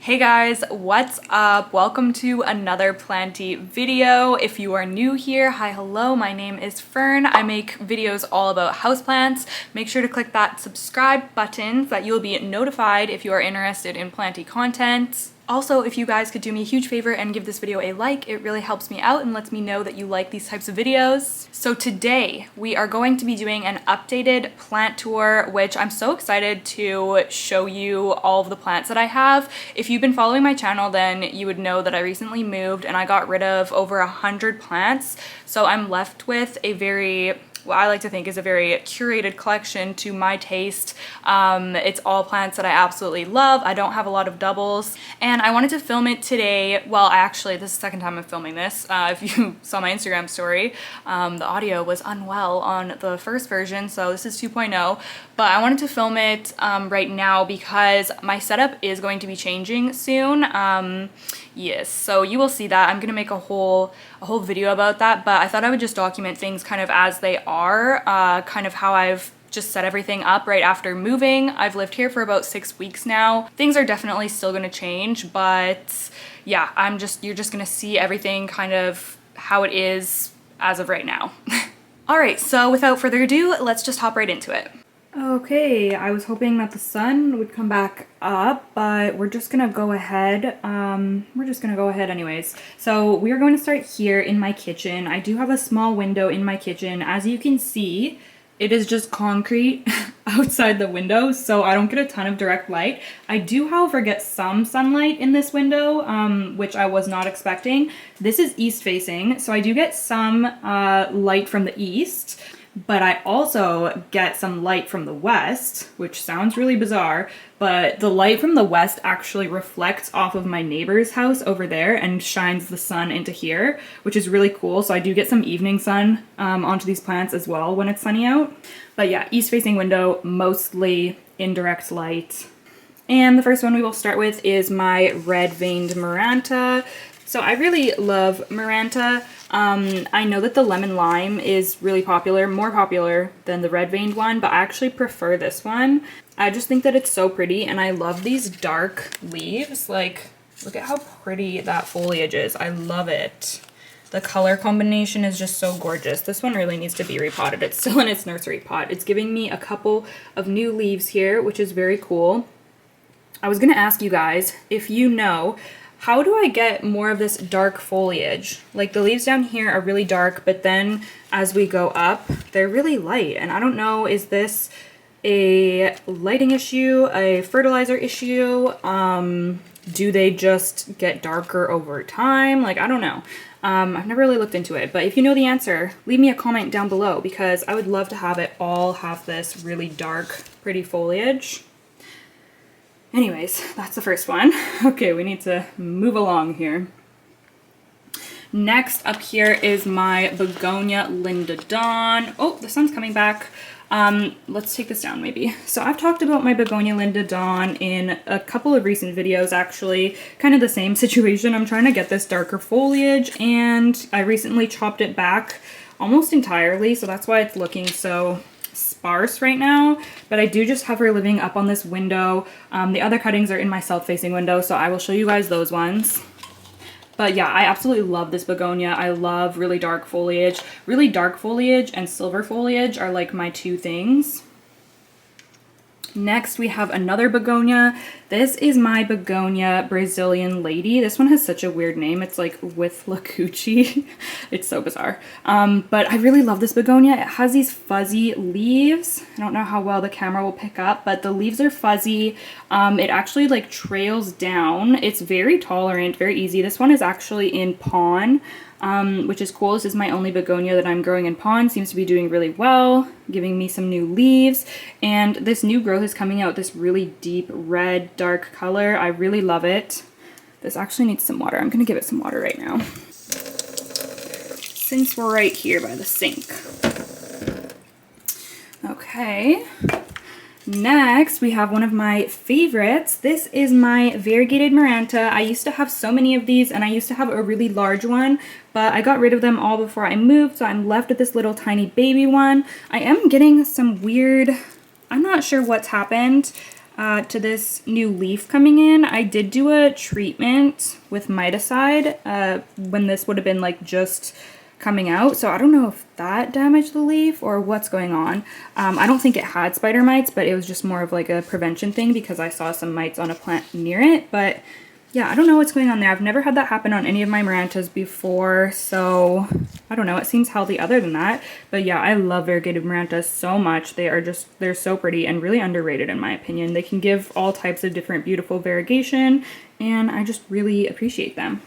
Hey guys, what's up? Welcome to another Planty video. If you are new here, hi, hello, my name is Fern. I make videos all about houseplants. Make sure to click that subscribe button so that you'll be notified if you are interested in planty content. Also, if you guys could do me a huge favor and give this video a like, it really helps me out and lets me know that you like these types of videos. So today, we are going to be doing an updated plant tour, which I'm so excited to show you all of the plants that I have. If you've been following my channel, then you would know that I recently moved and I got rid of over 100 plants. So I'm left with a very, what I like to think is a very curated collection to my taste. It's all plants that I absolutely love. I don't have a lot of doubles, and I wanted to film it today. Well, this is the second time I'm filming this. If you saw my Instagram story, the audio was unwell on the first version, so this is 2.0, but I wanted to film it right now because my setup is going to be changing soon. Yes, so you will see that. I'm gonna make a whole video about that, but I thought I would just document things kind of as they are, kind of how I've just set everything up right after moving. I've lived here for about 6 weeks now. Things are definitely still gonna change, but yeah, you're just gonna see everything kind of how it is as of right now. All right, so without further ado, let's just hop right into it. Okay, I was hoping that the sun would come back up, but we're just gonna go ahead. Anyways. So we are going to start here in my kitchen. I do have a small window in my kitchen. As you can see, it is just concrete outside the window, so I don't get a ton of direct light. I do, however, get some sunlight in this window, which I was not expecting. This is east facing, so I do get some light from the east. But I also get some light from the west, which sounds really bizarre, but the light from the west actually reflects off of my neighbor's house over there and shines the sun into here, which is really cool. So I do get some evening sun onto these plants as well when it's sunny out. But yeah, east facing window, mostly indirect light. And the first one we will start with is my red veined Maranta. So I really love Maranta. I know that the lemon lime is really popular, more popular than the red veined one, but I actually prefer this one. I just think that it's so pretty, and I love these dark leaves. Like, look at how pretty that foliage is. I love it. The color combination is just so gorgeous. This one really needs to be repotted. It's still in its nursery pot. It's giving me a couple of new leaves here, which is very cool. I was gonna ask you guys if you know, how do I get more of this dark foliage? Like, the leaves down here are really dark, but then as we go up, they're really light. And I don't know, is this a lighting issue, a fertilizer issue? Do they just get darker over time? Like, I don't know. I've never really looked into it, but if you know the answer, leave me a comment down below because I would love to have it all have this really dark, pretty foliage. Anyways, that's the first one. Okay, we need to move along here. Next up here is my Begonia Linda Dawn. Oh, the sun's coming back. Let's take this down maybe. So I've talked about my Begonia Linda Dawn in a couple of recent videos actually. Kind of the same situation. I'm trying to get this darker foliage and I recently chopped it back almost entirely, so that's why it's looking so sparse right now, but I do just have her living up on this window. The other cuttings are in my south-facing window, so I will show you guys those ones. But yeah, I absolutely love this begonia. I love really dark foliage. Really dark foliage and silver foliage are like my two things. Next, we have another begonia. This is my Begonia Brazilian Lady. This one has such a weird name. It's like with Lacucci. It's so bizarre. But I really love this begonia. It has these fuzzy leaves. I don't know how well the camera will pick up, but the leaves are fuzzy. It actually like trails down. It's very tolerant, very easy. This one is actually in pawn. Which is cool. This is my only begonia that I'm growing in pond. Seems to be doing really well, giving me some new leaves. And this new growth is coming out this really deep red, dark color. I really love it. This actually needs some water. I'm gonna give it some water right now, since we're right here by the sink. Okay. Next, we have one of my favorites. This is my variegated Maranta. I used to have so many of these, and I used to have a really large one, but I got rid of them all before I moved, so I'm left with this little tiny baby one. I am getting some weird, I'm not sure what's happened. to this new leaf coming in. I did do a treatment with miticide when this would have been like just coming out, so I don't know if that damaged the leaf or what's going on. I don't think it had spider mites, but it was just more of like a prevention thing because I saw some mites on a plant near it. But yeah, I don't know what's going on there. I've never had that happen on any of my Marantas before, so I don't know. It seems healthy other than that. But yeah, I love variegated Marantas so much. They're so pretty and really underrated in my opinion. They can give all types of different beautiful variegation, and I just really appreciate them.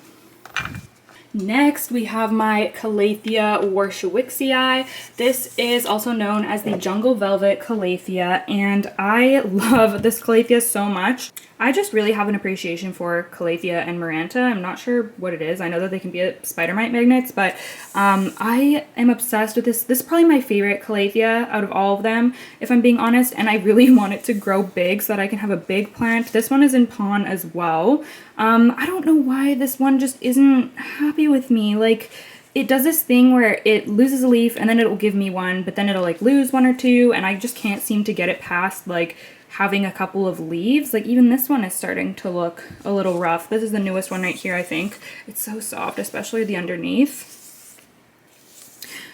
Next, we have my Calathea Warshawixii. This is also known as the Jungle Velvet Calathea, and I love this Calathea so much. I just really have an appreciation for Calathea and Maranta. I'm not sure what it is. I know that they can be spider mite magnets, but I am obsessed with this. This is probably my favorite Calathea out of all of them, if I'm being honest, and I really want it to grow big so that I can have a big plant. This one is in pon as well. I don't know why this one just isn't happy with me. Like, it does this thing where it loses a leaf and then it'll give me one, but then it'll like lose one or two, and I just can't seem to get it past like having a couple of leaves. Like even this one is starting to look a little rough. This is the newest one right here, I think. It's so soft, especially the underneath.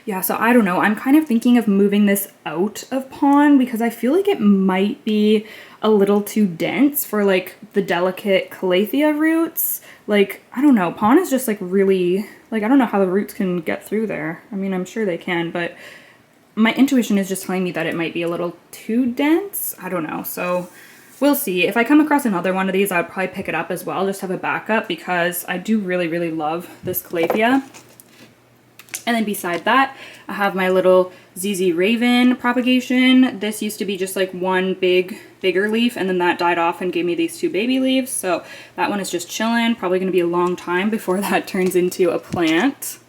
Yeah, so I don't know. I'm kind of thinking of moving this out of pon because I feel like it might be a little too dense for like the delicate Calathea roots. Like, I don't know. Pon is just like really, like I don't know how the roots can get through there. I mean, I'm sure they can, but my intuition is just telling me that it might be a little too dense. I don't know. So we'll see. If I come across another one of these, I'd probably pick it up as well. Just have a backup because I do really, really love this Calathea. And then beside that, I have my little ZZ Raven propagation. This used to be just like one bigger leaf, and then that died off and gave me these two baby leaves. So that one is just chilling. Probably going to be a long time before that turns into a plant.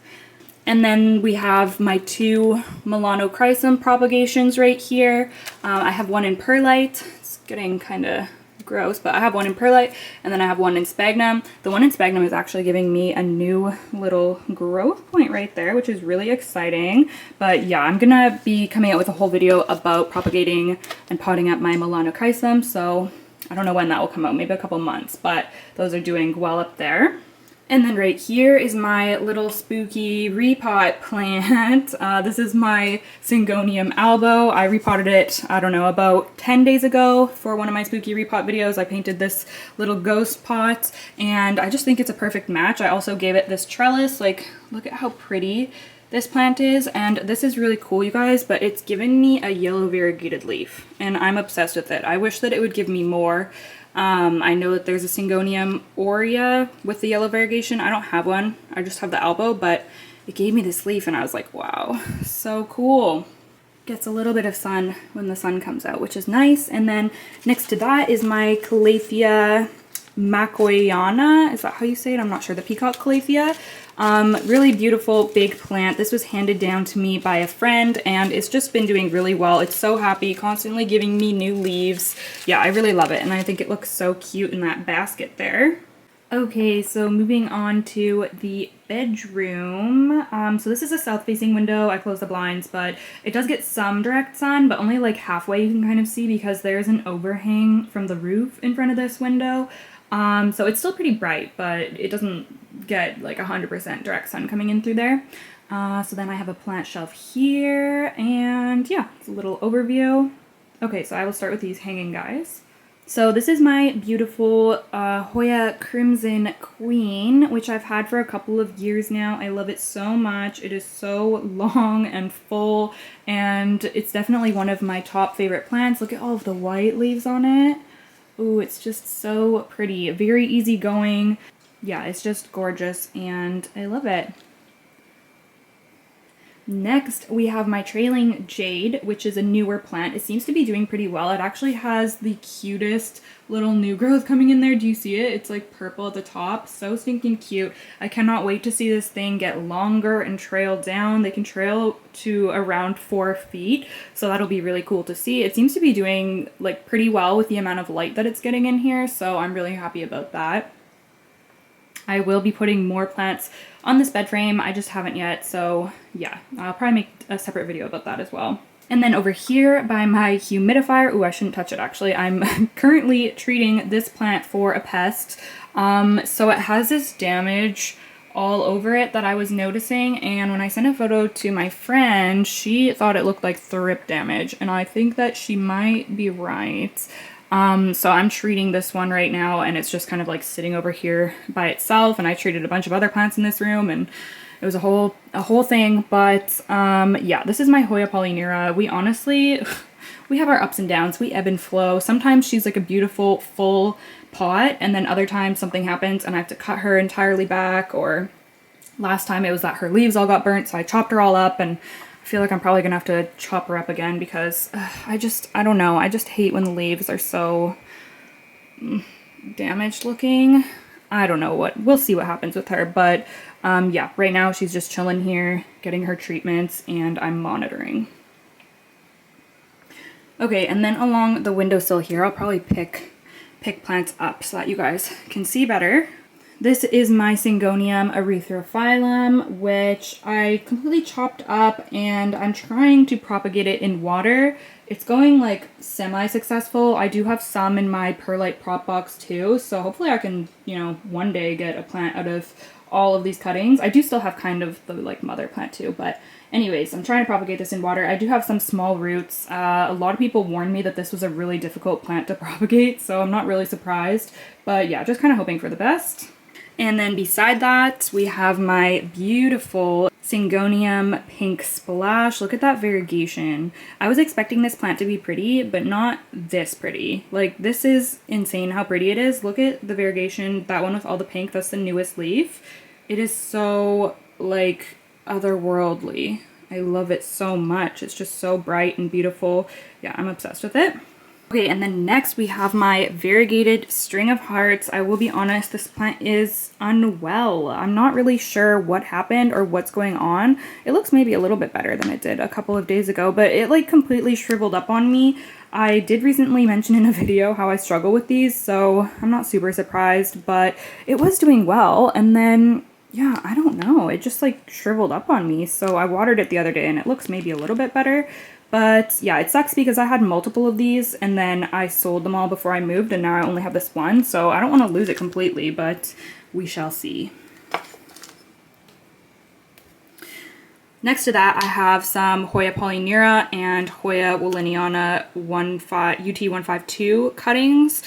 And then we have my two Melanochrysum propagations right here. I have one in perlite. It's getting kind of gross, but I have one in perlite, and then I have one in sphagnum. The one in sphagnum is actually giving me a new little growth point right there, which is really exciting. But yeah, I'm gonna be coming out with a whole video about propagating and potting up my Melanochrysum, so I don't know when that will come out, maybe a couple months, but those are doing well up there. And then right here is my little spooky repot plant. This is my Syngonium albo. I repotted it, I don't know, about 10 days ago for one of my spooky repot videos. I painted this little ghost pot, and I just think it's a perfect match. I also gave it this trellis. Like, look at how pretty this plant is, and this is really cool, you guys, but it's giving me a yellow variegated leaf, and I'm obsessed with it. I wish that it would give me more. I know that there's a Syngonium aurea with the yellow variegation. I don't have one. I just have the albo, but it gave me this leaf and I was like, wow, so cool. Gets a little bit of sun when the sun comes out, which is nice. And then next to that is my Calathea Macoiana. Is that how you say it? I'm not sure. The peacock Calathea. Really beautiful big plant. This was handed down to me by a friend, and it's just been doing really well. It's so happy, constantly giving me new leaves. Yeah, I really love it, and I think it looks so cute in that basket there. Okay, so moving on to the bedroom. So this is a south-facing window. I closed the blinds, but it does get some direct sun, but only like halfway you can kind of see because there's an overhang from the roof in front of this window. So it's still pretty bright, but it doesn't get like 100% direct sun coming in through there. So then I have a plant shelf here, and yeah, it's a little overview. Okay, so I will start with these hanging guys. So this is my beautiful Hoya Crimson Queen, which I've had for a couple of years now. I love it so much. It is so long and full, and it's definitely one of my top favorite plants. Look at all of the white leaves on it. Ooh, it's just so pretty. Very easygoing. Yeah, it's just gorgeous, and I love it. Next, we have my Trailing Jade, which is a newer plant. It seems to be doing pretty well. It actually has the cutest little new growth coming in there. Do you see it? It's like purple at the top. So stinking cute. I cannot wait to see this thing get longer and trail down. They can trail to around 4 feet, so that'll be really cool to see. It seems to be doing like pretty well with the amount of light that it's getting in here, so I'm really happy about that. I will be putting more plants on this bed frame. I just haven't yet, so yeah, I'll probably make a separate video about that as well. And then over here by my humidifier, ooh, I shouldn't touch it actually. I'm currently treating this plant for a pest. So it has this damage all over it that I was noticing, and when I sent a photo to my friend, she thought it looked like thrip damage, and I think that she might be right. So I'm treating this one right now, and it's just kind of like sitting over here by itself, and I treated a bunch of other plants in this room, and it was a whole thing. But yeah, this is my Hoya polyneura. We honestly, we have our ups and downs. We ebb and flow. Sometimes she's like a beautiful full pot, and then other times something happens and I have to cut her entirely back, or last time it was that her leaves all got burnt, so I chopped her all up, and I feel like I'm probably gonna have to chop her up again because I don't know, I just hate when the leaves are so damaged looking. I don't know we'll see what happens with her, but yeah, right now she's just chilling here, getting her treatments, and I'm monitoring. Okay, and then along the windowsill here, I'll probably pick plants up so that you guys can see better. This is my Syngonium erythrophyllum, which I completely chopped up, and I'm trying to propagate it in water. It's going like semi-successful. I do have some in my perlite prop box too, so hopefully I can, you know, one day get a plant out of all of these cuttings. I do still have kind of the like mother plant too, but anyways, I'm trying to propagate this in water. I do have some small roots. A lot of people warned me that this was a really difficult plant to propagate, so I'm not really surprised. But yeah, just kind of hoping for the best. And then beside that, we have my beautiful Syngonium Pink Splash. Look at that variegation. I was expecting this plant to be pretty, but not this pretty. Like, this is insane how pretty it is. Look at the variegation. That one with all the pink, that's the newest leaf. It is so, like, otherworldly. I love it so much. It's just so bright and beautiful. Yeah, I'm obsessed with it. Okay, and then next we have my variegated string of hearts. I will be honest, this plant is unwell. I'm not really sure what happened or what's going on. It looks maybe a little bit better than it did a couple of days ago, but it like completely shriveled up on me. I did recently mention in a video how I struggle with these, so I'm not super surprised, but it was doing well, and then yeah, I don't know, it just like shriveled up on me. So I watered it the other day and it looks maybe a little bit better. But yeah, it sucks because I had multiple of these and then I sold them all before I moved, and now I only have this one. So I don't want to lose it completely, but we shall see. Next to that, I have some Hoya polyneura and Hoya wooliniana UT152 cuttings,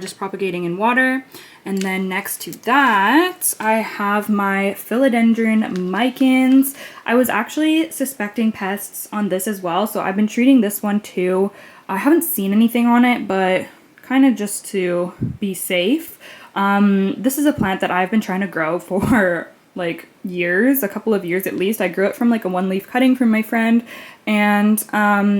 just propagating in water. And then next to that, I have my philodendron micans. I was actually suspecting pests on this as well, so I've been treating this one too. I haven't seen anything on it, but kind of just to be safe. This is a plant that I've been trying to grow for like years, a couple of years at least. I grew it from like a one leaf cutting from my friend, and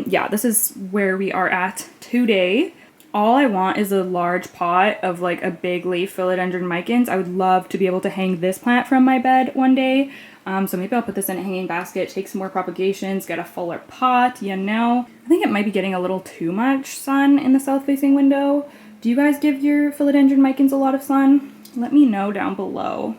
yeah, this is where we are at today. All I want is a large pot of like a big leaf philodendron micans. I would love to be able to hang this plant from my bed one day. So maybe I'll put this in a hanging basket, take some more propagations, get a fuller pot, you know. I think it might be getting a little too much sun in the south facing window. Do you guys give your philodendron micans a lot of sun? Let me know down below.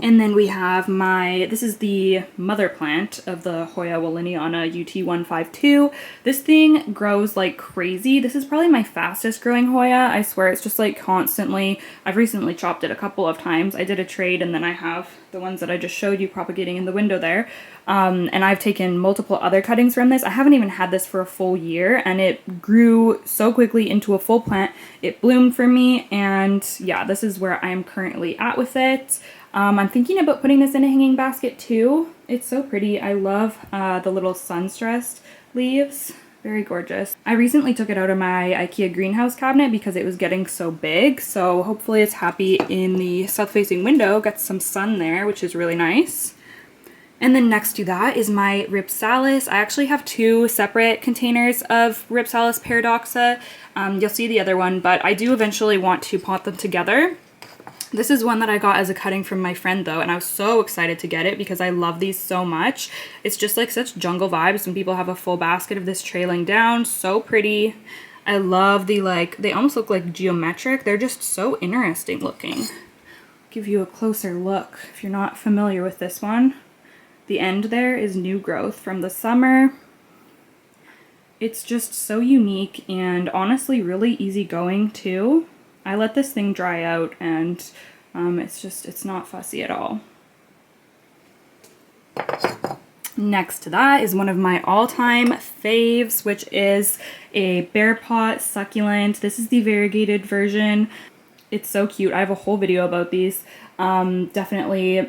And then we have this is the mother plant of the Hoya wooliniana UT152. This thing grows like crazy. This is probably my fastest growing Hoya. I swear it's just like constantly. I've recently chopped it a couple of times. I did a trade, and then I have the ones that I just showed you propagating in the window there. And I've taken multiple other cuttings from this. I haven't even had this for a full year, and it grew so quickly into a full plant. It bloomed for me, and yeah, this is where I am currently at with it. I'm thinking about putting this in a hanging basket too. It's so pretty. I love the little sun-stressed leaves. Very gorgeous. I recently took it out of my Ikea greenhouse cabinet because it was getting so big, so hopefully it's happy in the south-facing window, gets some sun there, which is really nice. And then next to that is my Rhipsalis. I actually have two separate containers of Rhipsalis paradoxa. You'll see the other one, but I do eventually want to pot them together. This is one that I got as a cutting from my friend though, and I was so excited to get it because I love these so much. It's just like such jungle vibes. Some people have a full basket of this trailing down. So pretty. I love the they almost look like geometric. They're just so interesting looking. Give you a closer look if you're not familiar with this one. The end there is new growth from the summer. It's just so unique and honestly really easygoing too. I let this thing dry out and it's not fussy at all. Next to that is one of my all-time faves, which is a bear pot succulent. This is the variegated version. It's so cute. I have a whole video about these. Definitely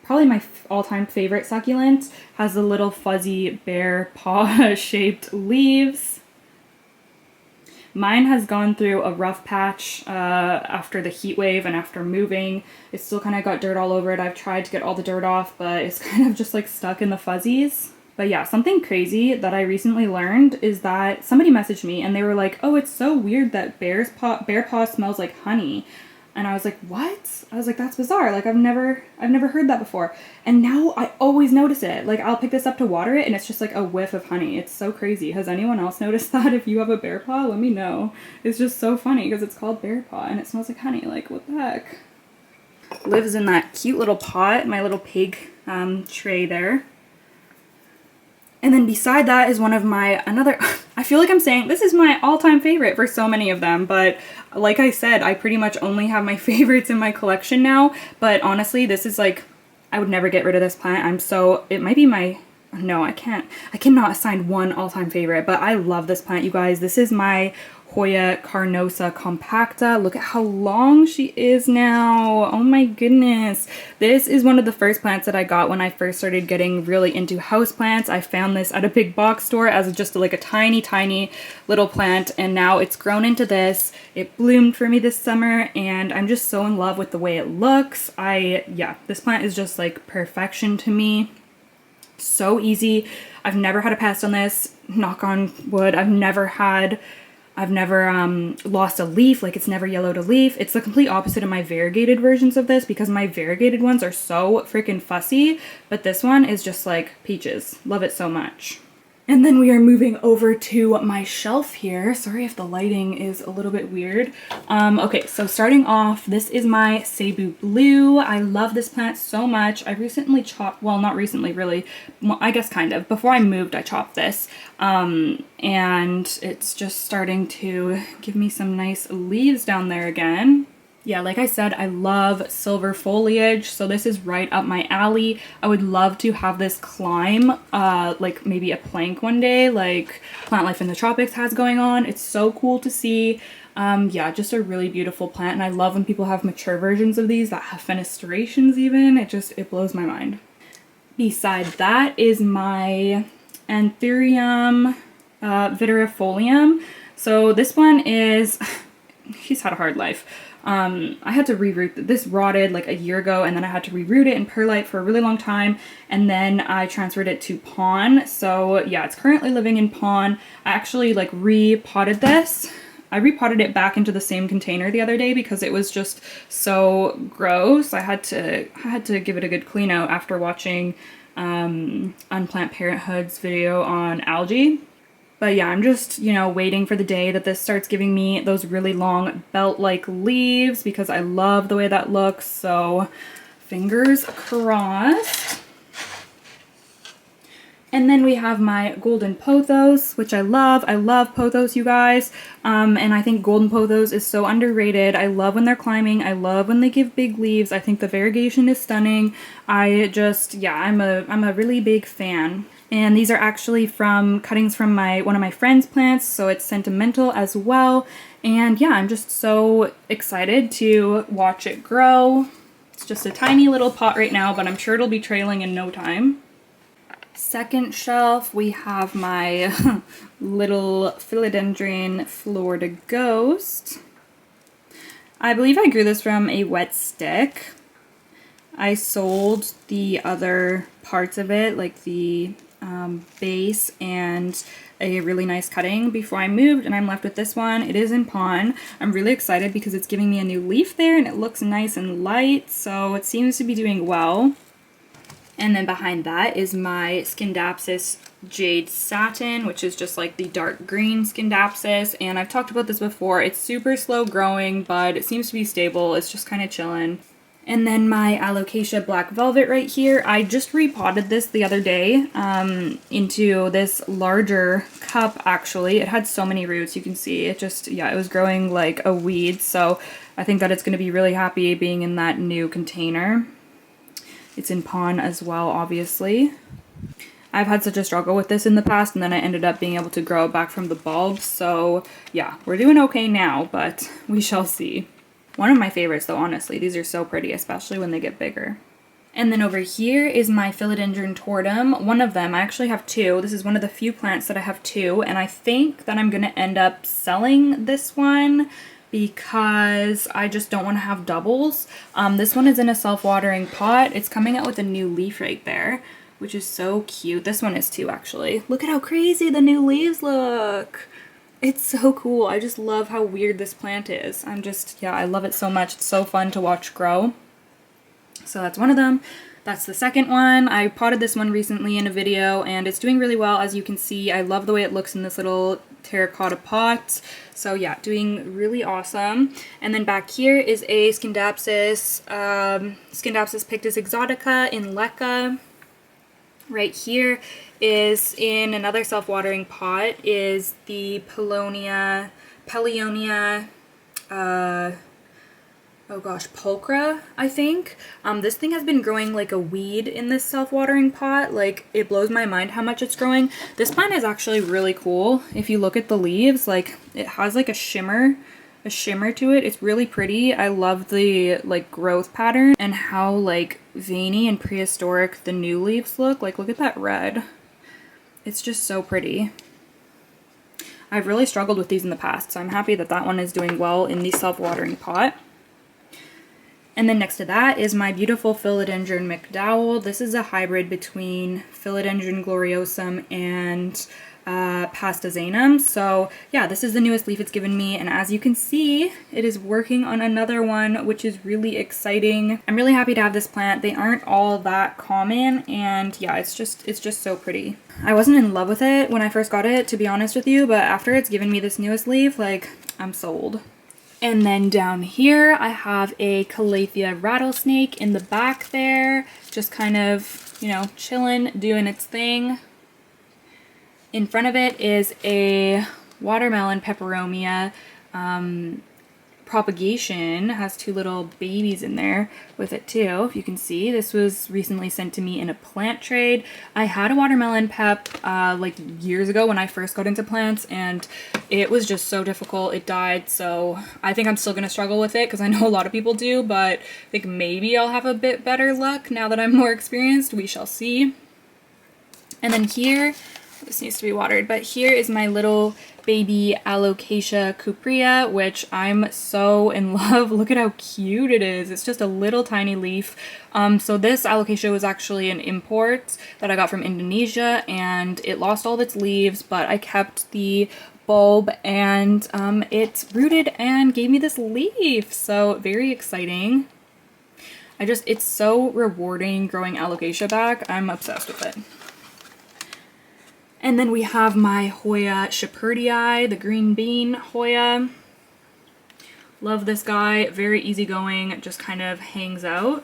probably my all-time favorite succulent. Has the little fuzzy bear paw shaped leaves. Mine has gone through a rough patch after the heat wave and after moving. It still kind of got dirt all over it. I've tried to get all the dirt off, but it's kind of just like stuck in the fuzzies. But yeah, something crazy that I recently learned is that somebody messaged me and they were like, oh, it's so weird that bear paw smells like honey. And I was like, what? I was like, that's bizarre. Like, I've never heard that before. And now I always notice it. Like, I'll pick this up to water it and it's just like a whiff of honey. It's so crazy. Has anyone else noticed that? If you have a bear paw, let me know. It's just so funny because it's called bear paw and it smells like honey. Like, what the heck? Lives in that cute little pot, my little pig tray there. And then beside that is one of my, I feel like I'm saying this is my all-time favorite for so many of them, but like I said, I pretty much only have my favorites in my collection now, but honestly, this is like, I would never get rid of this plant. It might be my, no, I cannot assign one all-time favorite, but I love this plant, you guys. This is my Hoya carnosa compacta. Look at how long she is now. Oh my goodness. This is one of the first plants that I got when I first started getting really into houseplants. I found this at a big box store as just like a tiny little plant, and now it's grown into this. It bloomed for me this summer and I'm just so in love with the way it looks. Yeah, this plant is just like perfection to me. So easy. I've never had a pest on this, knock on wood. I've never lost a leaf, like it's never yellowed a leaf. It's the complete opposite of my variegated versions of this because my variegated ones are so freaking fussy, but this one is just like peaches. Love it so much. And then we are moving over to my shelf here. Sorry if the lighting is a little bit weird. Okay, so starting off, this is my Cebu Blue. I love this plant so much. I recently chopped, well, not recently really, well, I guess kind of. Before I moved, I chopped this. And it's just starting to give me some nice leaves down there again. Yeah, like I said, I love silver foliage, so this is right up my alley. I would love to have this climb, like maybe a plank one day, like Plant Life in the Tropics has going on. It's so cool to see. Yeah, just a really beautiful plant, and I love when people have mature versions of these that have fenestrations even. It blows my mind. Beside that is my Anthurium viridifolium. So this one is, he's had a hard life. I had to reroot, this rotted like a year ago, and then I had to reroot it in perlite for a really long time, and then I transferred it to Pon. So yeah, it's currently living in Pon. I actually like repotted this. I repotted it back into the same container the other day because it was just so gross. I had to give it a good clean out after watching Unplant Parenthood's video on algae. But yeah, I'm just, you know, waiting for the day that this starts giving me those really long belt-like leaves because I love the way that looks. So fingers crossed. And then we have my golden pothos, which I love. I love pothos, you guys. And I think golden pothos is so underrated. I love when they're climbing. I love when they give big leaves. I think the variegation is stunning. Yeah, I'm a really big fan. And these are actually from cuttings from one of my friend's plants, so it's sentimental as well. And yeah, I'm just so excited to watch it grow. It's just a tiny little pot right now, but I'm sure it'll be trailing in no time. Second shelf, we have my little philodendron Florida Ghost. I believe I grew this from a wet stick. I sold the other parts of it, like the base and a really nice cutting before I moved, and I'm left with this one. It is in Pon. I'm really excited because it's giving me a new leaf there and it looks nice and light, so it seems to be doing well. And then behind that is my Scindapsus Jade Satin, which is just like the dark green Scindapsus, and I've talked about this before. It's super slow growing, but it seems to be stable. It's just kind of chilling. And then my Alocasia Black Velvet right here. I just repotted this the other day into this larger cup, actually. It had so many roots, you can see. It just, yeah, it was growing like a weed. So I think that it's going to be really happy being in that new container. It's in pon as well, obviously. I've had such a struggle with this in the past, and then I ended up being able to grow it back from the bulbs. So yeah, we're doing okay now, but we shall see. One of my favorites though, honestly. These are so pretty, especially when they get bigger. And then over here is my Philodendron tortum. One of them, I actually have two. This is one of the few plants that I have two, and I think that I'm gonna end up selling this one because I just don't want to have doubles. This one is in a self-watering pot. It's coming out with a new leaf right there, which is so cute. This one is too, actually. Look at how crazy the new leaves look. It's so cool. I just love how weird this plant is. Yeah, I love it so much. It's so fun to watch grow. So that's one of them. That's the second one. I potted this one recently in a video and it's doing really well, as you can see. I love the way it looks in this little terracotta pot. So yeah, doing really awesome. And then back here is a Scindapsus Pictus Exotica in Leca. Right here is in another self-watering pot is the Paeonia, oh gosh, pulchra, I think. This thing has been growing like a weed in this self-watering pot. Like, it blows my mind how much it's growing. This plant is actually really cool. If you look at the leaves, like, it has like a shimmer to it. It's really pretty. I love the like growth pattern and how like veiny and prehistoric the new leaves look. Like, look at that red. It's just so pretty. I've really struggled with these in the past, so I'm happy that that one is doing well in the self-watering pot. And then next to that is my beautiful Philodendron McDowell. This is a hybrid between Philodendron gloriosum and Pastazanum. So yeah, this is the newest leaf it's given me, and as you can see, it is working on another one, which is really exciting. I'm really happy to have this plant. They aren't all that common, and yeah, it's just so pretty. I wasn't in love with it when I first got it, to be honest with you, but after it's given me this newest leaf, like, I'm sold. And then down here, I have a Calathea rattlesnake in the back there, just kind of, you know, chilling, doing its thing. In front of it is a watermelon peperomia propagation. It has two little babies in there with it too, if you can see. This was recently sent to me in a plant trade. I had a watermelon pep like years ago when I first got into plants, and it was just so difficult. It died, so I think I'm still gonna struggle with it because I know a lot of people do, but I think maybe I'll have a bit better luck now that I'm more experienced. We shall see. And then here, this needs to be watered, but here is my little baby Alocasia cuprea, which I'm so in love. Look at how cute it is. It's just a little tiny leaf. So this Alocasia was actually an import that I got from Indonesia, and it lost all of its leaves, but I kept the bulb, and it rooted and gave me this leaf. So very exciting. It's so rewarding growing Alocasia back. I'm obsessed with it. And then we have my Hoya Shepherdii, the green bean Hoya. Love this guy, very easygoing, just kind of hangs out.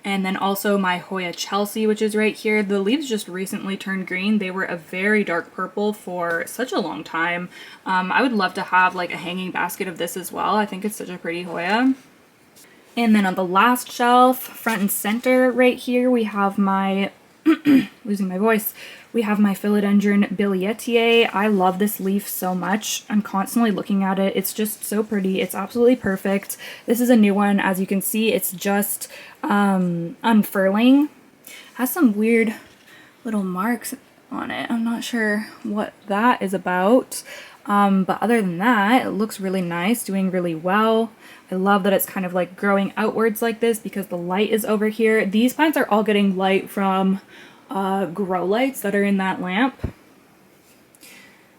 And then also my Hoya Chelsea, which is right here. The leaves just recently turned green. They were a very dark purple for such a long time. I would love to have like a hanging basket of this as well. I think it's such a pretty Hoya. And then on the last shelf, front and center right here, we have my, losing my voice, we have my Philodendron Billietiae. I love this leaf so much. I'm constantly looking at it. It's just so pretty. It's absolutely perfect. This is a new one. As you can see, it's just unfurling. Has some weird little marks on it. I'm not sure what that is about. But other than that, it looks really nice, doing really well. I love that it's kind of like growing outwards like this because the light is over here. These plants are all getting light from grow lights that are in that lamp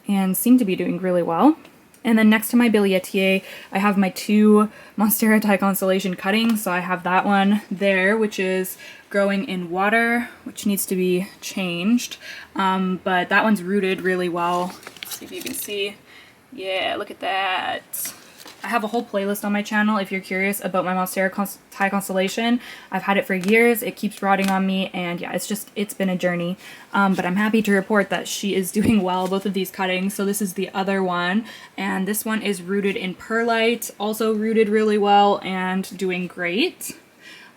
and seem to be doing really well. And then next to my Billietiae, I have my two Monstera Thai Constellation cuttings. So I have that one there, which is growing in water, which needs to be changed. But that one's rooted really well. Let's see if you can see. Yeah, look at that. I have a whole playlist on my channel if you're curious about my Monstera Thai Constellation. I've had it for years. It keeps rotting on me, and yeah, it's been a journey. But I'm happy to report that she is doing well, both of these cuttings. So this is the other one, and this one is rooted in perlite, also rooted really well and doing great.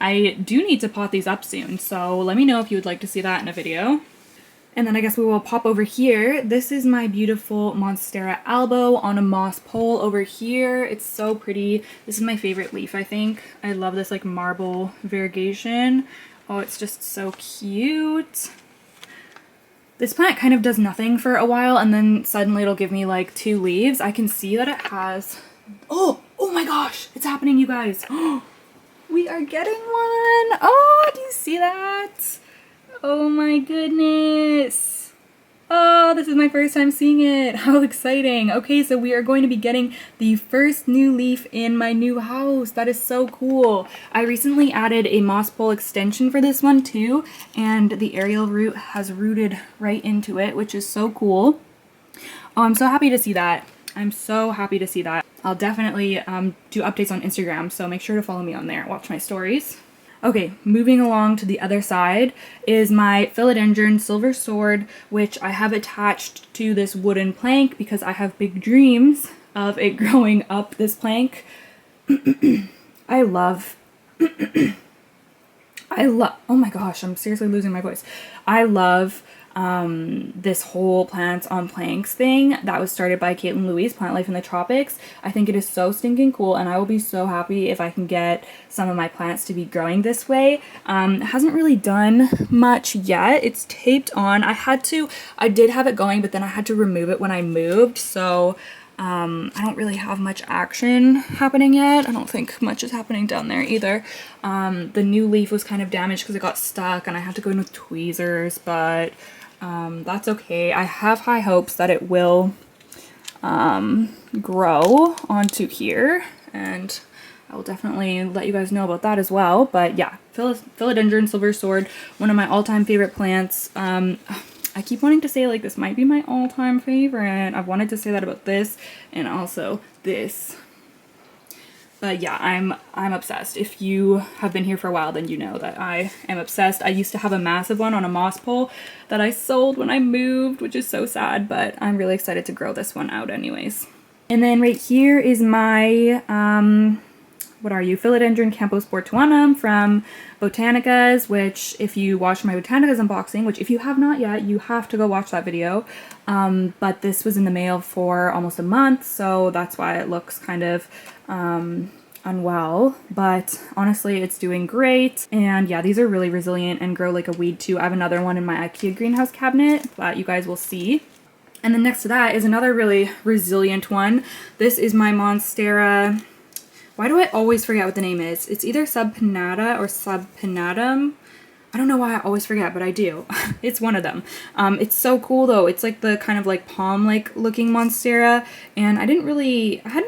I do need to pot these up soon, so let me know if you would like to see that in a video. And then I guess we will pop over here. This is my beautiful Monstera Albo on a moss pole over here. It's so pretty. This is my favorite leaf, I think. I love this like marble variegation. Oh, it's just so cute. This plant kind of does nothing for a while and then suddenly it'll give me like 2 leaves. I can see that it has... Oh my gosh, it's happening, you guys. We are getting one. Oh, do you see that? Oh my goodness. Oh, this is my first time seeing it. How exciting. Okay, so we are going to be getting the first new leaf in my new house. That is so cool. I recently added a moss pole extension for this one too, and the aerial root has rooted right into it, which is so cool. Oh, I'm so happy to see that. I'm so happy to see that. I'll definitely do updates on Instagram, so make sure to follow me on there. Watch my stories. Okay, moving along to the other side is my philodendron silver sword, which I have attached to this wooden plank because I have big dreams of it growing up this plank. I love, oh my gosh, I'm seriously losing my voice. I love this whole plants on planks thing that was started by Caitlin Louise, Plant Life in the Tropics. I think it is so stinking cool, and I will be so happy if I can get some of my plants to be growing this way. It hasn't really done much yet. It's taped on. I did have it going, but then I had to remove it when I moved, so I don't really have much action happening yet. I don't think much is happening down there either. The new leaf was kind of damaged because it got stuck and I had to go in with tweezers, but that's okay. I have high hopes that it will grow onto here, and I will definitely let you guys know about that as well. But yeah, philodendron silver sword, one of my all-time favorite plants. I keep wanting to say like this might be my all-time favorite. I've wanted to say that about this and also this. But yeah, I'm obsessed. If you have been here for a while, then you know that I am obsessed. I used to have a massive one on a moss pole that I sold when I moved, which is so sad, but I'm really excited to grow this one out anyways. And then right here is my, what are you? Philodendron Camposportuanum from Botanica's, which if you watched my Botanica's unboxing, which if you have not yet, you have to go watch that video. But this was in the mail for almost a month, so that's why it looks kind of unwell. But honestly, it's doing great. And yeah, these are really resilient and grow like a weed too. I have another one in my Ikea greenhouse cabinet that you guys will see. And then next to that is another really resilient one. This is my Monstera... Why do I always forget what the name is? It's either subpinnata or subpinnatum. I don't know why I always forget, but I do. It's one of them. It's so cool though. It's like the kind of like palm-like looking Monstera, and I hadn't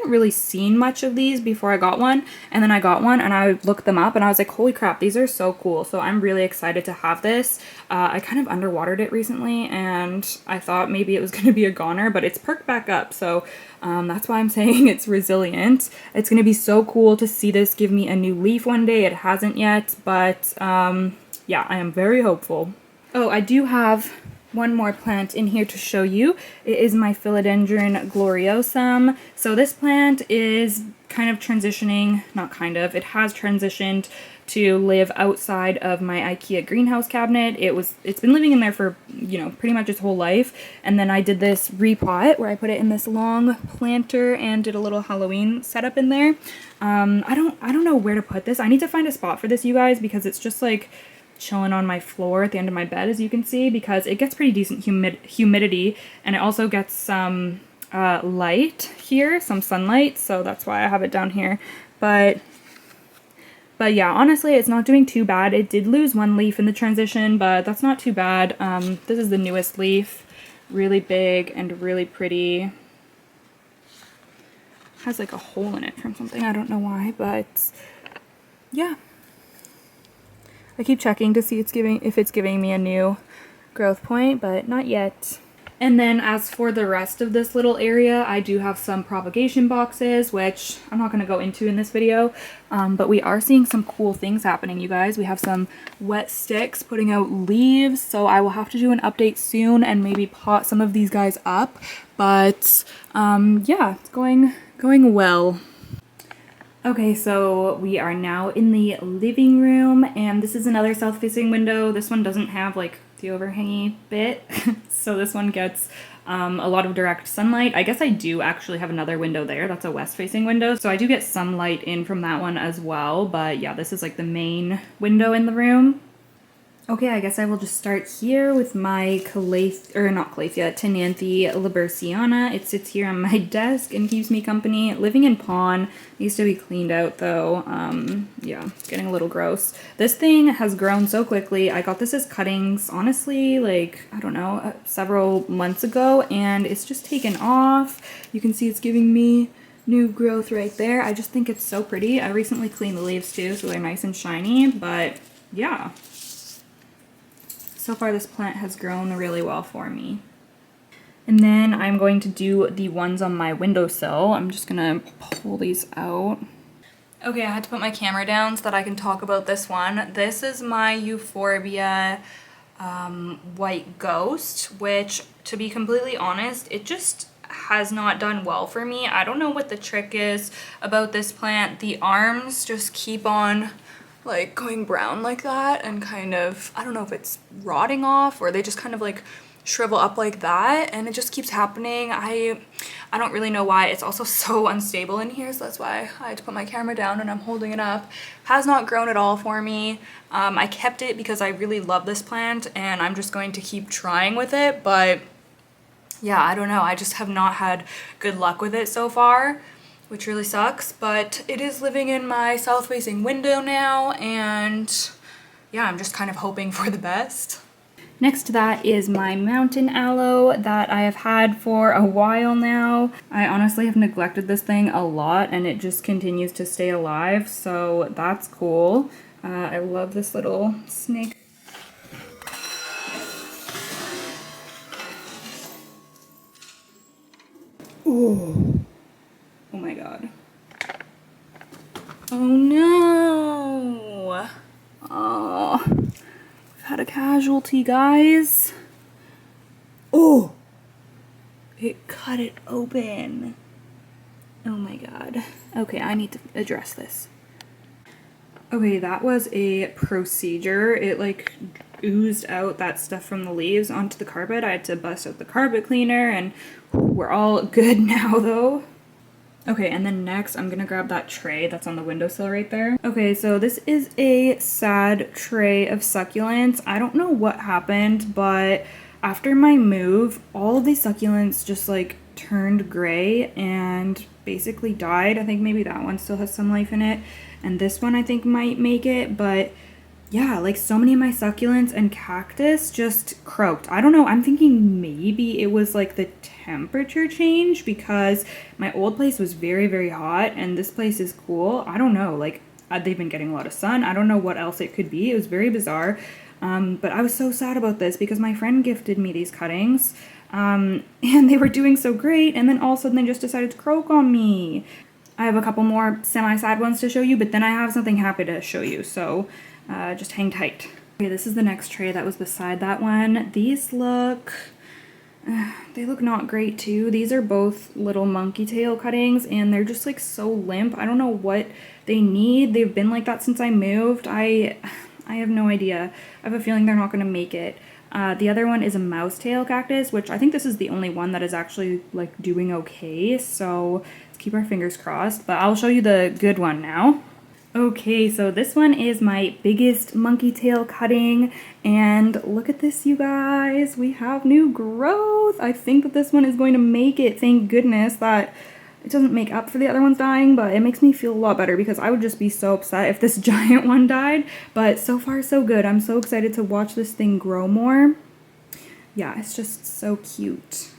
really seen much of these before I got one, and then I got one and I looked them up and I was like, holy crap, these are so cool. So I'm really excited to have this. I kind of underwatered it recently and I thought maybe it was going to be a goner, but it's perked back up. So that's why I'm saying it's resilient. It's going to be so cool to see this give me a new leaf one day. It hasn't yet, but yeah, I am very hopeful. Oh, I do have one more plant in here to show you. It is my Philodendron gloriosum. So this plant is kind of transitioning, not kind of, it has transitioned to live outside of my Ikea greenhouse cabinet. It's been living in there for, you know, pretty much its whole life. And then I did this repot where I put it in this long planter and did a little Halloween setup in there. I don't know where to put this. I need to find a spot for this, you guys, because it's just like chilling on my floor at the end of my bed, as you can see, because it gets pretty decent humidity, and it also gets some light here, some sunlight, so that's why I have it down here. But yeah, honestly, it's not doing too bad. It did lose one leaf in the transition, but that's not too bad. This is the newest leaf, really big and really pretty. Has like a hole in it from something, I don't know why, but yeah. I keep checking to see if it's giving me a new growth point, but not yet. And then as for the rest of this little area, I do have some propagation boxes, which I'm not going to go into in this video, but we are seeing some cool things happening, you guys. We have some wet sticks putting out leaves, so I will have to do an update soon and maybe pot some of these guys up, but yeah, it's going well. Okay, so we are now in the living room, and this is another south-facing window. This one doesn't have like the overhangy bit, so this one gets a lot of direct sunlight. I guess I do actually have another window there. That's a west-facing window, so I do get sunlight in from that one as well, but yeah, this is like the main window in the room. Okay, I guess I will just start here with my Tenanthe Liberciana. It sits here on my desk and keeps me company. Living in Pawn. Needs to be cleaned out though. Yeah, it's getting a little gross. This thing has grown so quickly. I got this as cuttings, honestly, like, I don't know, several months ago, and it's just taken off. You can see it's giving me new growth right there. I just think it's so pretty. I recently cleaned the leaves too, so they're nice and shiny, but yeah. So far this plant has grown really well for me. And then I'm going to do the ones on my windowsill. I'm just gonna pull these out. Okay, I had to put my camera down so that I can talk about this one. This is my Euphorbia white ghost, which, to be completely honest, it just has not done well for me. I don't know what the trick is about this plant. The arms just keep on like going brown like that and kind of, I don't know if it's rotting off or they just kind of like shrivel up like that, and it just keeps happening. I don't really know why. It's also so unstable in here, so that's why I had to put my camera down and I'm holding it up. Has not grown at all for me. I kept it because I really love this plant and I'm just going to keep trying with it, but yeah, I don't know. I just have not had good luck with it so far, which really sucks, but it is living in my south-facing window now, and yeah, I'm just kind of hoping for the best. Next to that is my mountain aloe that I have had for a while now. I honestly have neglected this thing a lot, and it just continues to stay alive, so that's cool. I love this little snake. Ooh. Oh my god. Oh no! Oh, I've had a casualty, guys. Oh! It cut it open. Oh my god. Okay, I need to address this. Okay, that was a procedure. It like oozed out that stuff from the leaves onto the carpet. I had to bust out the carpet cleaner, and we're all good now though. Okay, and then next I'm gonna grab that tray that's on the windowsill right there. Okay, so this is a sad tray of succulents. I don't know what happened, but after my move, all of these succulents just like turned gray and basically died. I think maybe that one still has some life in it, and this one I think might make it, but yeah, like so many of my succulents and cactus just croaked. I don't know, I'm thinking maybe it was like the temperature change because my old place was very, very hot and this place is cool. I don't know, like they've been getting a lot of sun. I don't know what else it could be. It was very bizarre. But I was so sad about this because my friend gifted me these cuttings and they were doing so great, and then all of a sudden they just decided to croak on me. I have a couple more semi-sad ones to show you, but then I have something happy to show you, so just hang tight. Okay, this is the next tray that was beside that one. These look, they look not great too. These are both little monkey tail cuttings and they're just like so limp. I don't know what they need. They've been like that since I moved. I have no idea. I have a feeling they're not going to make it. The other one is a mouse tail cactus, which I think this is the only one that is actually like doing okay. So let's keep our fingers crossed, but I'll show you the good one now. Okay, so this one is my biggest monkey tail cutting, and look at this, you guys. We have new growth. I think that this one is going to make it. Thank goodness that it doesn't make up for the other ones dying, but it makes me feel a lot better because I would just be so upset if this giant one died. But so far, so good. I'm so excited to watch this thing grow more. Yeah, it's just so cute.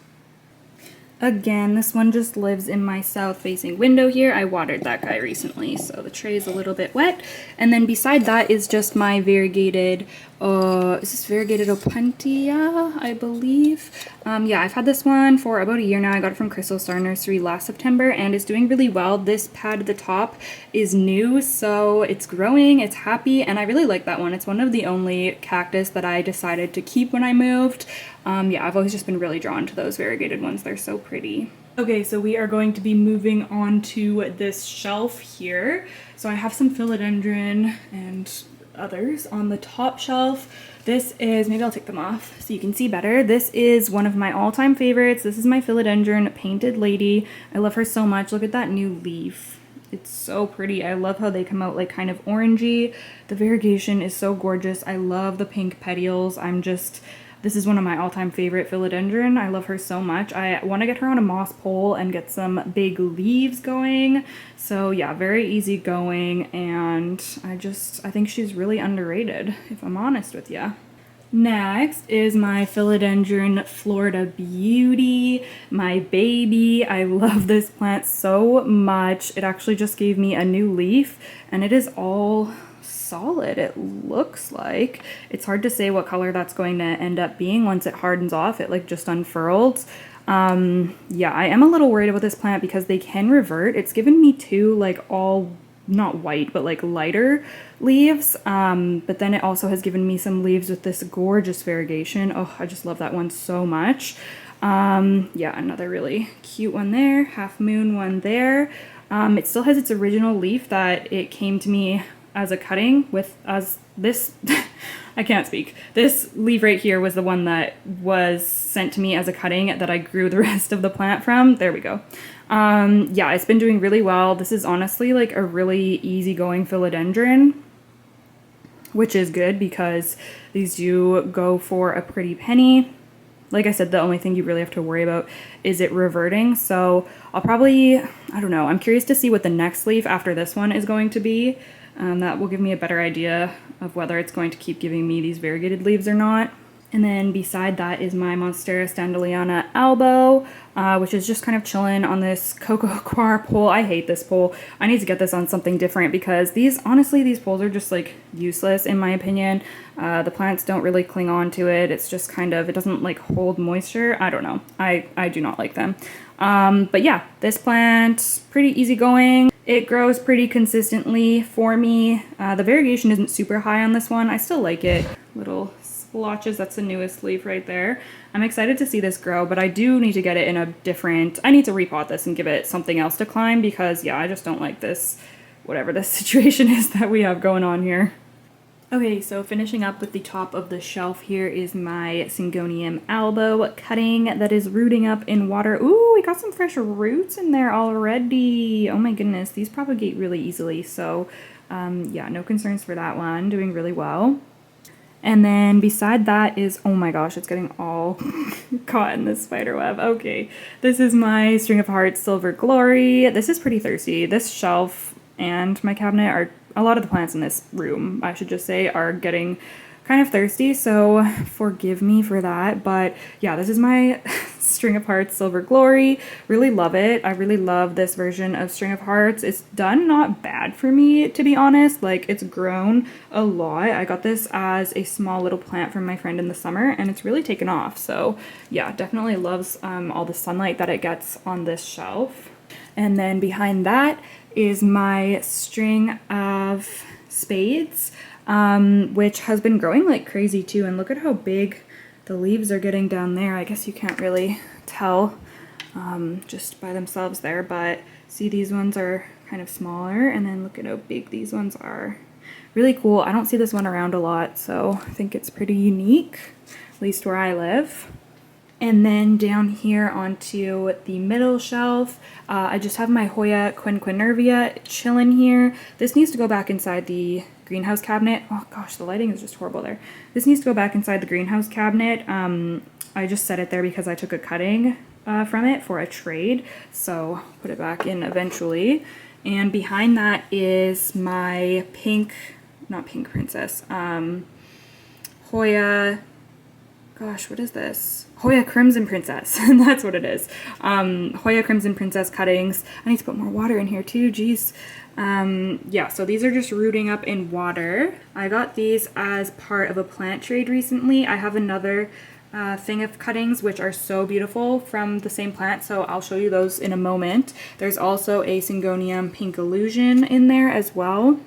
Again, this one just lives in my south-facing window here. I watered that guy recently, so the tray is a little bit wet. And then beside that is just my variegated Is this variegated opuntia, I believe. Yeah, I've had this one for about a year now. I got it from Crystal Star Nursery last September and it's doing really well. This pad at the top is new, so it's growing, it's happy, and I really like that one. It's one of the only cactus that I decided to keep when I moved. Yeah, I've always just been really drawn to those variegated ones. They're so pretty. Okay, so we are going to be moving on to this shelf here. So I have some philodendron and others on the top shelf. This is, maybe I'll take them off so you can see better. This is one of my all-time favorites. This is my philodendron painted lady. I love her so much. Look at that new leaf. It's so pretty. I love how they come out like kind of orangey. The variegation is so gorgeous. I love the pink petioles. This is one of my all-time favorite philodendron. I love her so much. I want to get her on a moss pole and get some big leaves going. So yeah, very easy going, and I think she's really underrated, if I'm honest with you. Next is my philodendron Florida Beauty, my baby. I love this plant so much. It actually just gave me a new leaf, and it is all solid, it looks like. It's hard to say what color that's going to end up being once it hardens off. It like just unfurled. Yeah, I am a little worried about this plant because they can revert. It's given me two like all not white but like lighter leaves, but then it also has given me some leaves with this gorgeous variegation. Oh, I just love that one so much. Yeah, another really cute one there, half moon one there. It still has its original leaf that it came to me as a cutting with, as this I can't speak. This leaf right here was the one that was sent to me as a cutting that I grew the rest of the plant from. There we go. Yeah, it's been doing really well. This is honestly like a really easygoing philodendron, which is good because these do go for a pretty penny. Like I said, the only thing you really have to worry about is it reverting. So I'll probably, I don't know, I'm curious to see what the next leaf after this one is going to be. That will give me a better idea of whether it's going to keep giving me these variegated leaves or not. And then beside that is my Monstera Standaliana Albo, which is just kind of chilling on this Coco Coir pole. I hate this pole. I need to get this on something different because honestly, these poles are just like useless in my opinion. The plants don't really cling on to it. It's just kind of, it doesn't like hold moisture. I don't know. I do not like them. But yeah, this plant, pretty easygoing. It grows pretty consistently for me. The variegation isn't super high on this one. I still like it. Little splotches, that's the newest leaf right there. I'm excited to see this grow, but I do need to get it in a different, I need to repot this and give it something else to climb because yeah, I just don't like this, whatever this situation is that we have going on here. Okay, so finishing up with the top of the shelf here is my Syngonium Albo cutting that is rooting up in water. Ooh, we got some fresh roots in there already. Oh my goodness, these propagate really easily. So yeah, no concerns for that one, doing really well. And then beside that is, oh my gosh, it's getting all caught in this spider web. Okay, this is my String of Hearts Silver Glory. This is pretty thirsty. This shelf and my cabinet are, a lot of the plants in this room, I should just say, are getting kind of thirsty, so forgive me for that. But yeah, this is my String of Hearts Silver Glory. Really love it. I really love this version of String of Hearts. It's done not bad for me, to be honest. Like, it's grown a lot. I got this as a small little plant from my friend in the summer, and it's really taken off. So yeah, definitely loves all the sunlight that it gets on this shelf. And then behind that is my String of Spades, which has been growing like crazy too. And look at how big the leaves are getting down there. I guess you can't really tell just by themselves there, but see, these ones are kind of smaller, and then look at how big these ones are. Really cool. I don't see this one around a lot, so I think it's pretty unique, at least where I live. And then down here onto the middle shelf, I just have my Hoya quinquenervia chilling here. This needs to go back inside the greenhouse cabinet. Oh gosh, the lighting is just horrible there. This needs to go back inside the greenhouse cabinet. I just set it there because I took a cutting from it for a trade, so I'll put it back in eventually. And behind that is my pink, not Pink Princess, Hoya gosh, what is this? Hoya Crimson Princess. That's what it is. Hoya Crimson Princess cuttings. I need to put more water in here too, geez. Yeah, so these are just rooting up in water. I got these as part of a plant trade recently. I have another thing of cuttings which are so beautiful from the same plant, so I'll show you those in a moment. There's also a Syngonium Pink Illusion in there as well.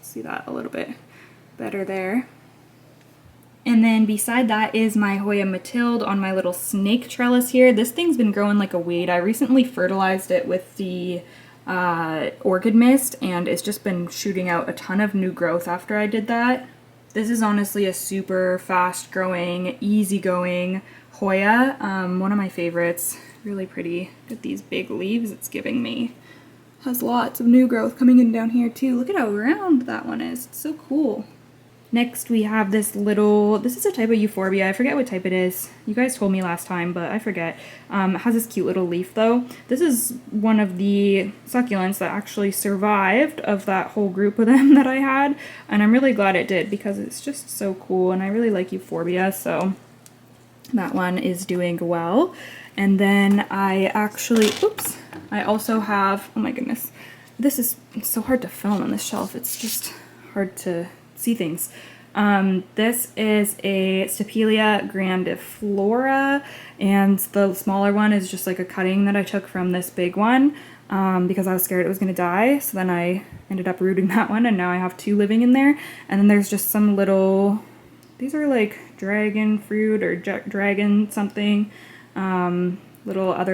See that a little bit better there. And then beside that is my Hoya Mathilde on my little snake trellis here. This thing's been growing like a weed. I recently fertilized it with the orchid mist, and it's just been shooting out a ton of new growth after I did that. This is honestly a super fast growing, easygoing Hoya. One of my favorites. Really pretty. Look at these big leaves it's giving me. Has lots of new growth coming in down here too. Look at how round that one is. It's so cool. Next we have this little, this is a type of euphorbia. I forget what type it is. You guys told me last time, but I forget. It has this cute little leaf though. This is one of the succulents that actually survived of that whole group of them that I had. And I'm really glad it did because it's just so cool and I really like euphorbia. So that one is doing well. And then I actually, oops, I also have, oh my goodness. This is so hard to film on this shelf. It's just hard to see things. This is a Stapelia grandiflora, and the smaller one is just like a cutting that I took from this big one because I was scared it was going to die. So then I ended up rooting that one, and now I have two living in there. And then there's just some little, these are like dragon fruit or dragon something, other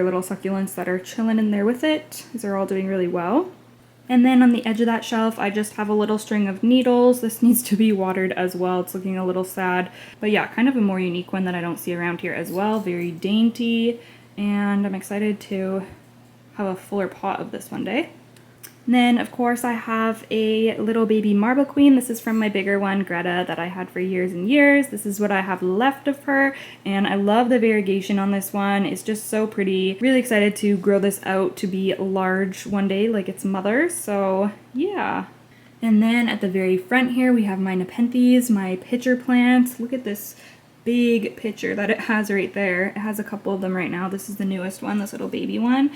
little succulents that are chilling in there with it. These are all doing really well. And then on the edge of that shelf, I just have a little string of needles. This needs to be watered as well. It's looking a little sad. But yeah, kind of a more unique one that I don't see around here as well. Very dainty. And I'm excited to have a fuller pot of this one day. And then, of course, I have a little baby marble queen. This is from my bigger one, Greta, that I had for years and years. This is what I have left of her, and I love the variegation on this one. It's just so pretty. Really excited to grow this out to be large one day like its mother, so yeah. And then at the very front here, we have my Nepenthes, my pitcher plants. Look at this big pitcher that it has right there. It has a couple of them right now. This is the newest one, this little baby one.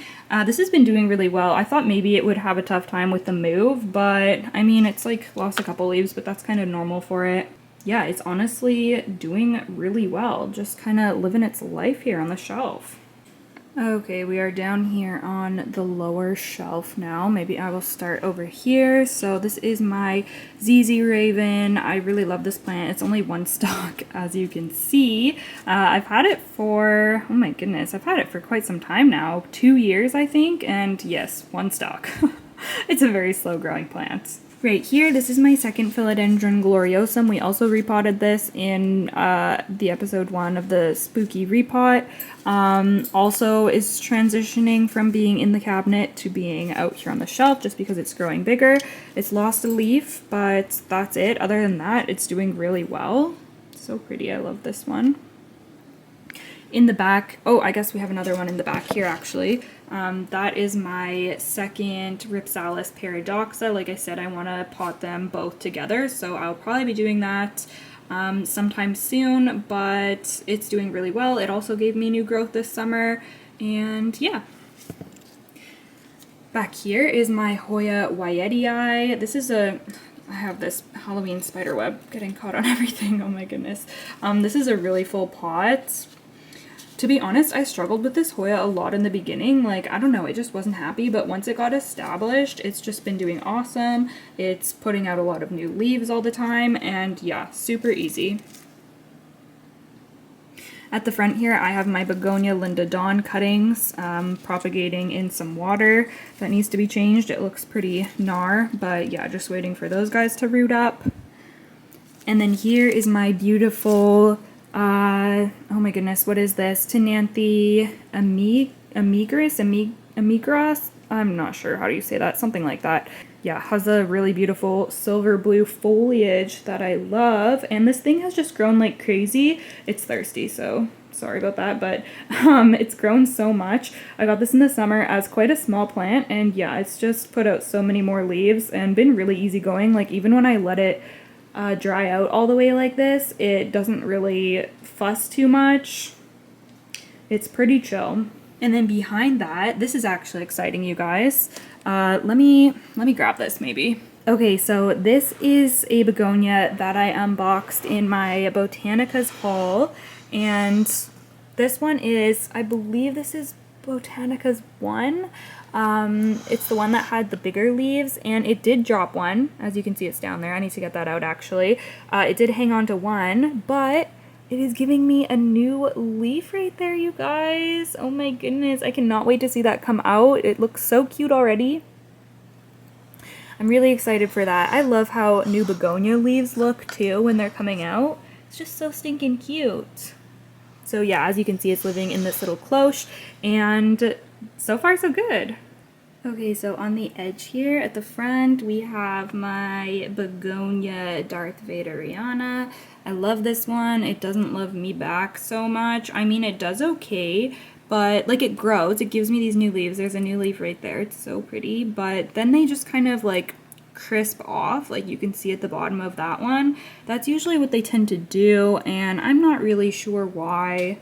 This has been doing really well. I thought maybe it would have a tough time with the move, but I mean, it's like lost a couple leaves, but that's kind of normal for it. Yeah, it's honestly doing really well. Just kind of living its life here on the shelf. Okay, we are down here on the lower shelf now. Maybe I will start over here. So this is my ZZ Raven. I really love this plant. It's only one stalk, as you can see. I've had it for, oh my goodness, I've had it for quite some time now. 2 years, I think, and yes, one stalk. It's a very slow growing plant. Right here, this is my second Philodendron Gloriosum. We also repotted this in the episode 1 of the spooky repot. Also is transitioning from being in the cabinet to being out here on the shelf just because it's growing bigger. It's lost a leaf, but that's it. Other than that, it's doing really well. So pretty, I love this one. In the back, oh, I guess we have another one in the back here actually. That is my second Rhipsalis Paradoxa. Like I said, I want to pot them both together, so I'll probably be doing that sometime soon, but it's doing really well. It also gave me new growth this summer, and yeah. Back here is my Hoya Wyetii. This is I have this Halloween spider web getting caught on everything, oh my goodness. This is a really full pot. To be honest, I struggled with this Hoya a lot in the beginning. Like, I don't know, it just wasn't happy, but once it got established, it's just been doing awesome. It's putting out a lot of new leaves all the time, and yeah, super easy. At the front here, I have my Begonia Linda Dawn cuttings, propagating in some water. That needs to be changed. It looks pretty gnar, but yeah, just waiting for those guys to root up. And then here is my beautiful oh my goodness, what is this? Tenanthe amigras? I'm not sure how do you say that, something like that. Yeah, has a really beautiful silver blue foliage that I love, and this thing has just grown like crazy. It's thirsty, so sorry about that, but it's grown so much. I got this in the summer as quite a small plant, and yeah, it's just put out so many more leaves and been really easygoing. Like, even when I let it dry out all the way like this. It doesn't really fuss too much. It's pretty chill. And then behind that, this is actually exciting, you guys. Let me grab this maybe. Okay, so this is a begonia that I unboxed in my Botanica's haul, and this one is, I believe this is Botanica's one. It's the one that had the bigger leaves, and it did drop one. As you can see, it's down there. I need to get that out actually. It did hang on to one, but it is giving me a new leaf right there, you guys. Oh my goodness, I cannot wait to see that come out. It looks so cute already. I'm really excited for that. I love how new begonia leaves look too when they're coming out. It's just so stinking cute. So yeah, as you can see, it's living in this little cloche, and so far so good. Okay, so on the edge here at the front, we have my begonia Darth Vaderiana. I love this one. It doesn't love me back so much. I mean, it does okay, but like it grows. It gives me these new leaves. There's a new leaf right there. It's so pretty, but then they just kind of like crisp off, like you can see at the bottom of that one. That's usually what they tend to do, and I'm not really sure why.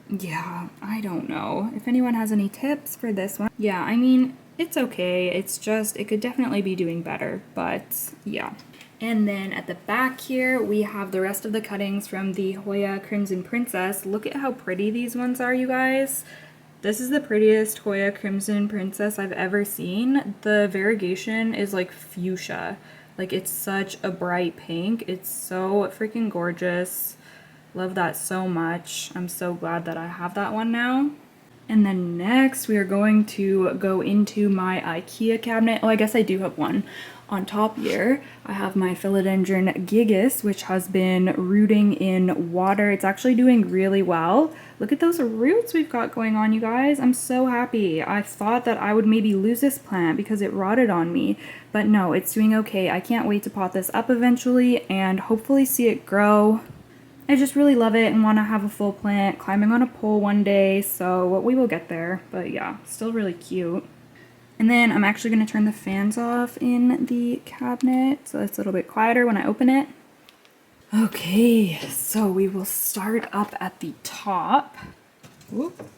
Yeah, I don't know. If anyone has any tips for this one. Yeah, I mean, it's okay. It's just, it could definitely be doing better, but yeah. And then at the back here, we have the rest of the cuttings from the Hoya Crimson Princess. Look at how pretty these ones are, you guys. This is the prettiest Hoya Crimson Princess I've ever seen. The variegation is like fuchsia. Like, it's such a bright pink. It's so freaking gorgeous. Love that so much. I'm so glad that I have that one now. And then next we are going to go into my Ikea cabinet. Oh, I guess I do have one on top here. I have my Philodendron gigas, which has been rooting in water. It's actually doing really well. Look at those roots we've got going on, you guys. I'm so happy. I thought that I would maybe lose this plant because it rotted on me, but no, it's doing okay. I can't wait to pot this up eventually and hopefully see it grow. I just really love it and want to have a full plant climbing on a pole one day, so we will get there. But yeah, still really cute. And then I'm actually going to turn the fans off in the cabinet so it's a little bit quieter when I open it. Okay, so we will start up at the top. Whoop.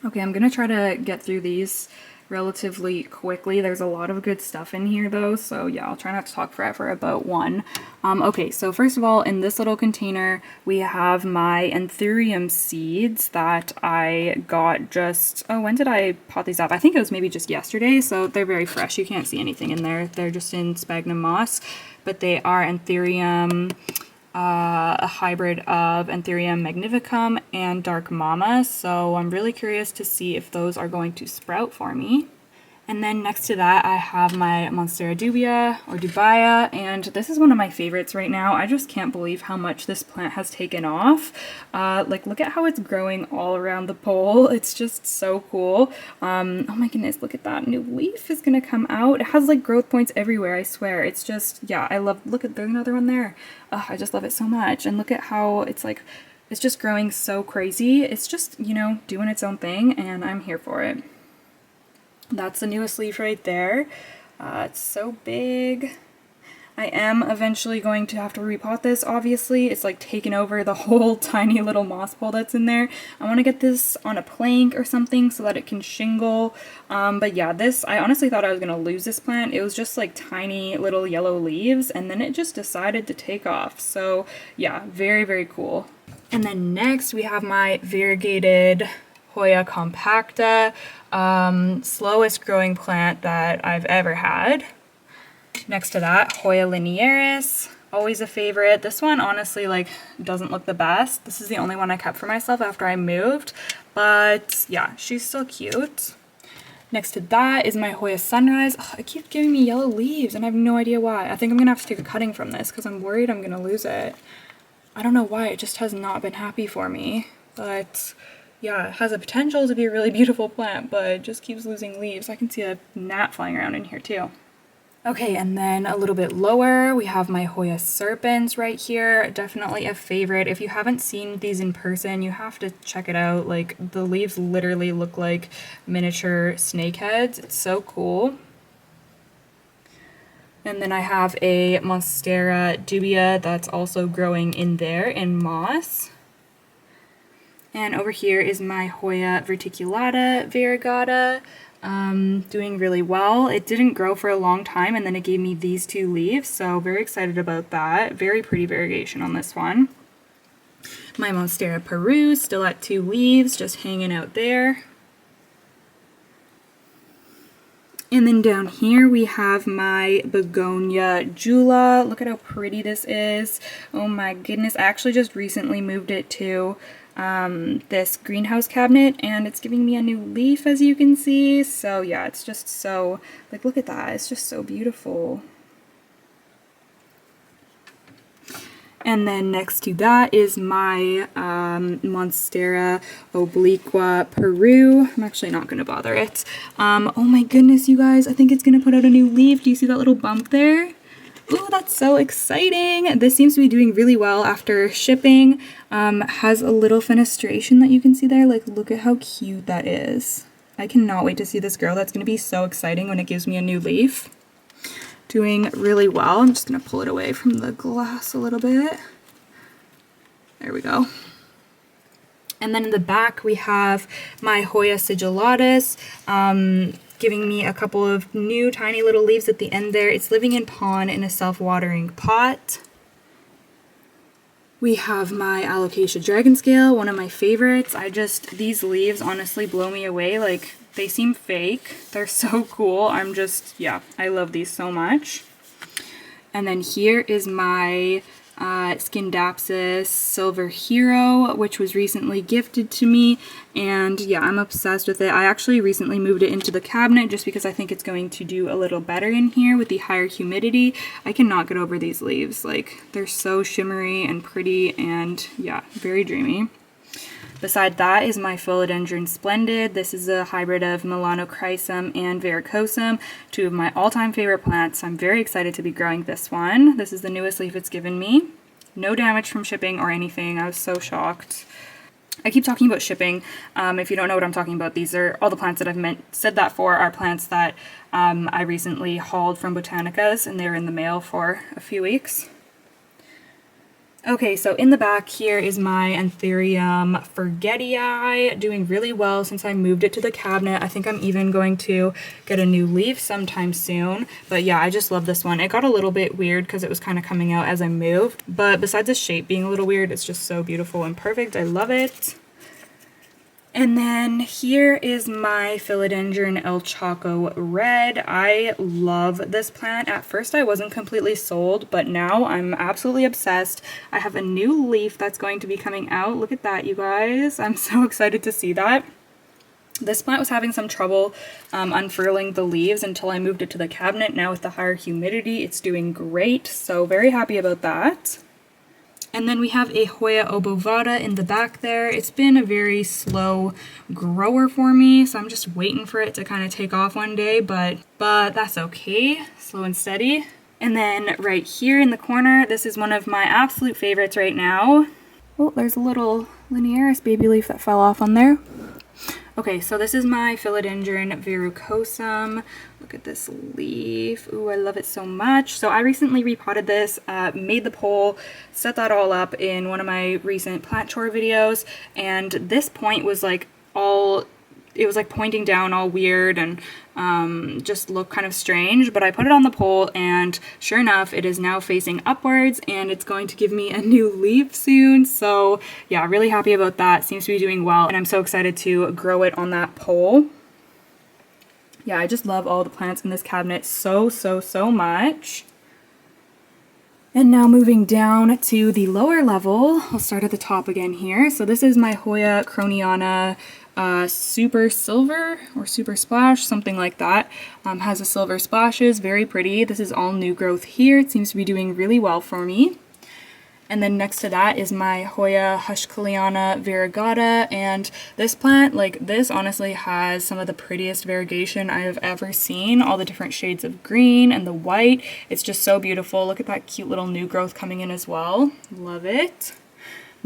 Okay, I'm going to try to get through these relatively quickly. There's a lot of good stuff in here though, so yeah, I'll try not to talk forever about one. Okay, so first of all, in this little container we have my anthurium seeds that I got just, oh, when did I pot these up? I think it was maybe just yesterday, so they're very fresh. You can't see anything in there. They're just in sphagnum moss, but they are anthurium, a hybrid of Anthurium magnificum and Dark Mama, so I'm really curious to see if those are going to sprout for me. And then next to that I have my Monstera dubia or dubia, and this is one of my favorites right now. I just can't believe how much this plant has taken off. Like, look at how it's growing all around the pole. It's just so cool. Oh my goodness, look at that new leaf is gonna come out. It has like growth points everywhere, I swear. It's just, yeah, I love, look at, there's another one there. Oh, I just love it so much. And look at how it's like, it's just growing so crazy. It's just, you know, doing its own thing, and I'm here for it. That's the newest leaf right there. It's so big. I am eventually going to have to repot this, obviously. It's like taken over the whole tiny little moss pole that's in there. I want to get this on a plank or something so that it can shingle. But yeah, this, I honestly thought I was going to lose this plant. It was just like tiny little yellow leaves, and then it just decided to take off. So yeah, very, very cool. And then next we have my variegated Hoya compacta, slowest growing plant that I've ever had. Next to that, Hoya linearis, always a favorite. This one honestly like doesn't look the best. This is the only one I kept for myself after I moved, but yeah, she's still cute. Next to that is my Hoya sunrise. Oh, it keeps giving me yellow leaves and I have no idea why. I think I'm gonna have to take a cutting from this because I'm worried I'm gonna lose it. I don't know why, it just has not been happy for me, but yeah, it has a potential to be a really beautiful plant, but it just keeps losing leaves. I can see a gnat flying around in here too. Okay, and then a little bit lower, we have my Hoya serpens right here. Definitely a favorite. If you haven't seen these in person, you have to check it out. Like, the leaves literally look like miniature snake heads. It's so cool. And then I have a Monstera dubia that's also growing in there in moss. And over here is my Hoya verticulata variegata, doing really well. It didn't grow for a long time, and then it gave me these two leaves, so very excited about that. Very pretty variegation on this one. My Monstera Peru, still at 2 leaves, just hanging out there. And then down here we have my Begonia Jula. Look at how pretty this is. Oh my goodness, I actually just recently moved it to this greenhouse cabinet, and it's giving me a new leaf, as you can see. So yeah, it's just so, like, look at that. It's just so beautiful. And then next to that is my Monstera obliqua Peru. I'm actually not going to bother it. Oh my goodness, you guys, I think it's going to put out a new leaf. Do you see that little bump there? Ooh, that's so exciting. This seems to be doing really well after shipping. Has a little fenestration that you can see there. Like, look at how cute that is. I cannot wait to see this grow. That's going to be so exciting when it gives me a new leaf. Doing really well. I'm just going to pull it away from the glass a little bit. There we go. And then in the back we have my Hoya sigillatus, giving me a couple of new tiny little leaves at the end there. It's living in pond in a self-watering pot. We have my Alocasia dragon scale, one of my favorites. These leaves honestly blow me away. Like, they seem fake. They're so cool. Yeah, I love these so much. And then here is my Scindapsus Silver Hero, which was recently gifted to me, and yeah, I'm obsessed with it. I actually recently moved it into the cabinet just because I think it's going to do a little better in here with the higher humidity. I cannot get over these leaves. Like, they're so shimmery and pretty, and yeah, very dreamy. Beside that is my Philodendron Splendid. This is a hybrid of Melanochrysum and Varicosum, two of my all-time favorite plants. I'm very excited to be growing this one. This is the newest leaf it's given me. No damage from shipping or anything. I was so shocked. I keep talking about shipping. If you don't know what I'm talking about, these are all the plants that I've said that for are plants that I recently hauled from Botanicas, and they're in the mail for a few weeks. Okay, so in the back here is my Anthurium Fergetii, doing really well since I moved it to the cabinet. I think I'm even going to get a new leaf sometime soon. But yeah, I just love this one. It got a little bit weird because it was kind of coming out as I moved. But besides the shape being a little weird, it's just so beautiful and perfect. I love it. And then here is my Philodendron El Chaco Red. I love this plant. At first I wasn't completely sold, but now I'm absolutely obsessed. I have a new leaf that's going to be coming out. Look at that, you guys. I'm so excited to see that. This plant was having some trouble unfurling the leaves until I moved it to the cabinet. Now with the higher humidity, it's doing great. So very happy about that. And then we have a Hoya obovata in the back there. It's been a very slow grower for me, so I'm just waiting for it to kind of take off one day, but that's okay. Slow and steady. And then right here in the corner, this is one of my absolute favorites right now. Oh, there's a little linearis baby leaf that fell off on there. Okay, so this is my Philodendron Varicosum. Look at this leaf. Ooh, I love it so much. So I recently repotted this, made the pole, set that all up in one of my recent plant tour videos, and this point was like it was like pointing down all weird and just looked kind of strange, but I put it on the pole and sure enough it is now facing upwards and it's going to give me a new leaf soon. So yeah, really happy about that. Seems to be doing well and I'm so excited to grow it on that pole. Yeah, I just love all the plants in this cabinet so much. And now moving down to the lower level, I'll start at the top again here. So this is my Hoya Croniana Super Silver or Super Splash, something like that. Has a silver splashes, very pretty. This is all new growth here. It seems to be doing really well for me. And then next to that is my Hoya Hushkaliana variegata, and this plant, like this, honestly has some of the prettiest variegation I have ever seen. All the different shades of green and the white. It's just so beautiful. Look at that cute little new growth coming in as well. Love it.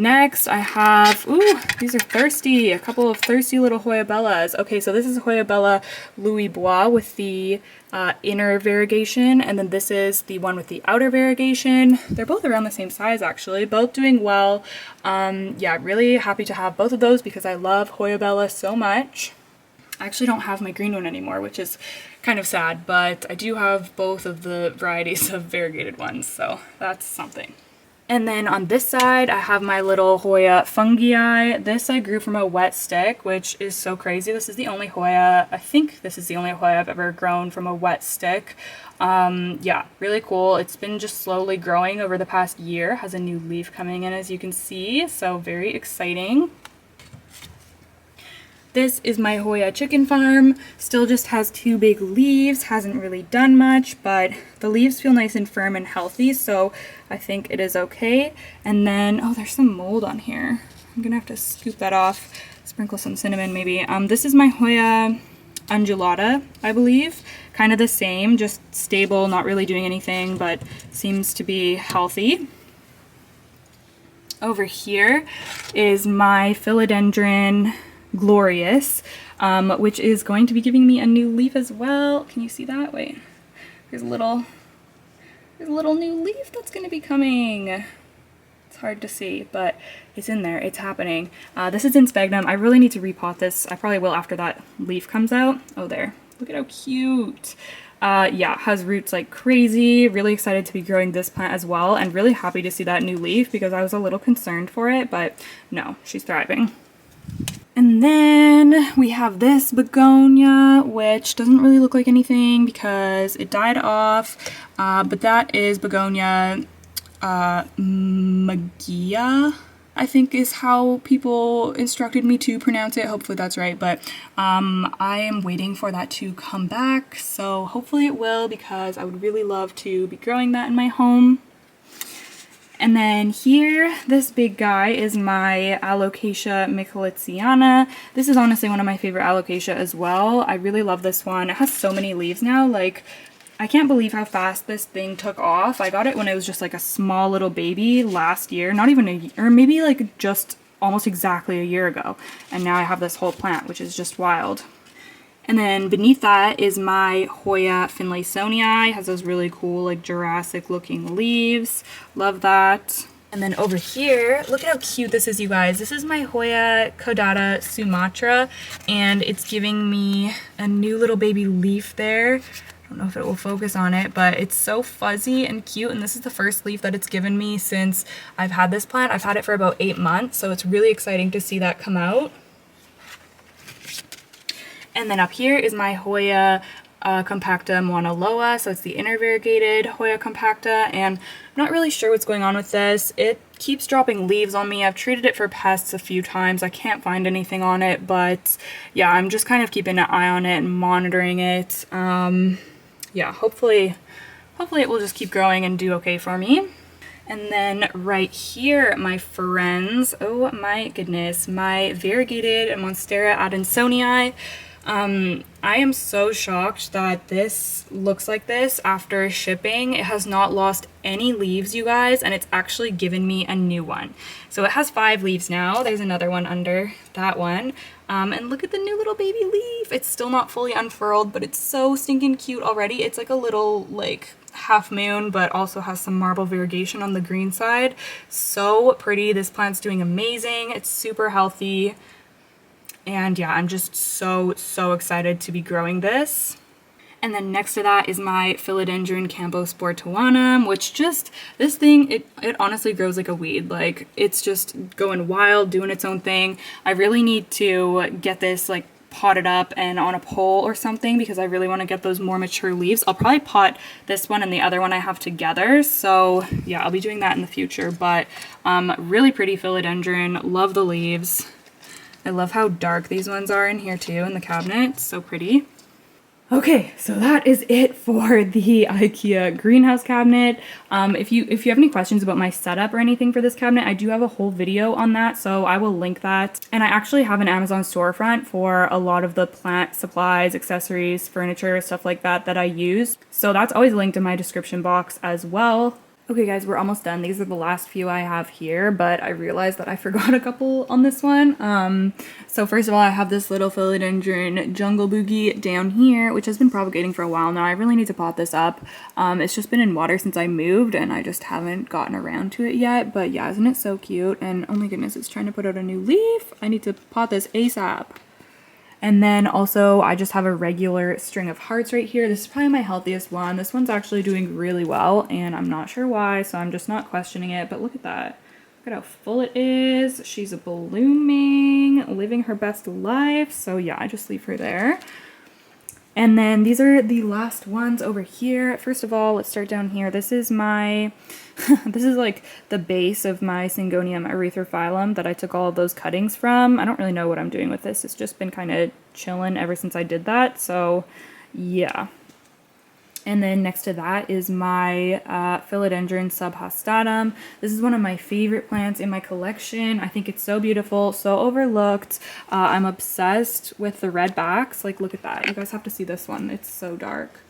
Next, I have, ooh, these are thirsty, a couple of thirsty little Hoya Bellas. Okay, so this is Hoya Bella Louis Bois with the inner variegation, and then this is the one with the outer variegation. They're both around the same size, actually, both doing well. Yeah, really happy to have both of those because I love Hoya Bella so much. I actually don't have my green one anymore, which is kind of sad, but I do have both of the varieties of variegated ones, so that's something. And then on this side, I have my little Hoya Fungii. This I grew from a wet stick, which is so crazy. This is the only Hoya, I think this is the only Hoya I've ever grown from a wet stick. Yeah, really cool. It's been just slowly growing over the past year. Has a new leaf coming in, as you can see, so very exciting. This is my Hoya chicken farm. Still just has 2 big leaves, hasn't really done much, but the leaves feel nice and firm and healthy, so I think it is okay. And then, oh, there's some mold on here. I'm gonna have to scoop that off, sprinkle some cinnamon maybe. This is my Hoya undulata, I believe. Kind of the same, just stable, not really doing anything, but seems to be healthy. Over here is my philodendron Glorious, which is going to be giving me a new leaf as well. Can you see that? Wait, there's a little new leaf that's going to be coming. It's hard to see, but it's in there. It's happening. This is in sphagnum. I really need to repot this. I probably will after that leaf comes out. Oh, there. Look at how cute. Yeah, has roots like crazy. Really excited to be growing this plant as well, and really happy to see that new leaf because I was a little concerned for it, but no, she's thriving. And then we have this begonia, which doesn't really look like anything because it died off, but that is begonia magia, I think is how people instructed me to pronounce it. Hopefully that's right, but I am waiting for that to come back, so hopefully it will because I would really love to be growing that in my home. And then here, this big guy is my Alocasia Michelitziana. This is honestly one of my favorite Alocasia as well. I really love this one. It has so many leaves now. Like, I can't believe how fast this thing took off. I got it when it was just like a small little baby last year. Not even a year, or maybe like just almost exactly a year ago. And now I have this whole plant, which is just wild. And then beneath that is my Hoya Finlaysonii. It has those really cool, like Jurassic looking leaves. Love that. And then over here, look at how cute this is, you guys. This is my Hoya Caudata Sumatra, and it's giving me a new little baby leaf there. I don't know if it will focus on it, but it's so fuzzy and cute, and this is the first leaf that it's given me since I've had this plant. I've had it for about 8 months, so it's really exciting to see that come out. And then up here is my Hoya compacta Mauna Loa, so it's the inner variegated Hoya compacta, and I'm not really sure what's going on with this. It keeps dropping leaves on me. I've treated it for pests a few times. I can't find anything on it, but yeah, I'm just kind of keeping an eye on it and monitoring it. Yeah, hopefully it will just keep growing and do okay for me. And then right here, my friends, oh my goodness, my variegated Monstera adansonii. I am so shocked that this looks like this after shipping. It has not lost any leaves, you guys, and it's actually given me a new one. So it has 5 leaves now. There's another one under that one. And look at the new little baby leaf. It's still not fully unfurled, but it's so stinking cute already. It's like a little, like, half moon, but also has some marble variegation on the green side. So pretty. This plant's doing amazing. It's super healthy. And yeah, I'm just so excited to be growing this. And then next to that is my Philodendron Cambosportuanum, which just, this thing, it honestly grows like a weed. Like, it's just going wild, doing its own thing. I really need to get this like potted up and on a pole or something because I really want to get those more mature leaves. I'll probably pot this one and the other one I have together. So yeah, I'll be doing that in the future. But really pretty philodendron, love the leaves. I love how dark these ones are in here too in the cabinet. So pretty. Okay, so that is it for the Ikea greenhouse cabinet. If you have any questions about my setup or anything for this cabinet, I do have a whole video on that, so I will link that. And I actually have an Amazon storefront for a lot of the plant supplies, accessories, furniture, stuff like that that I use. So that's always linked in my description box as well. Okay guys, we're almost done. These are the last few I have here, but I realized that I forgot a couple on this one. So first of all, I have this little philodendron jungle boogie down here, which has been propagating for a while now. I really need to pot this up. It's just been in water since I moved and I just haven't gotten around to it yet. But yeah, isn't it so cute? And oh my goodness, it's trying to put out a new leaf. I need to pot this ASAP. And then also I just have a regular string of hearts right here. This is probably my healthiest one. This one's actually doing really well and I'm not sure why, so I'm just not questioning it. But look at that. Look at how full it is. She's blooming, living her best life. So yeah, I just leave her there. And then these are the last ones over here. First of all, let's start down here. This is my, this is like the base of my Syngonium erythrophyllum that I took all of those cuttings from. I don't really know what I'm doing with this. It's just been kind of chilling ever since I did that. So yeah. And then next to that is my Philodendron subhastatum. This is one of my favorite plants in my collection. I think it's so beautiful, so overlooked. I'm obsessed with the red backs. Like, look at that. You guys have to see this one. It's so dark.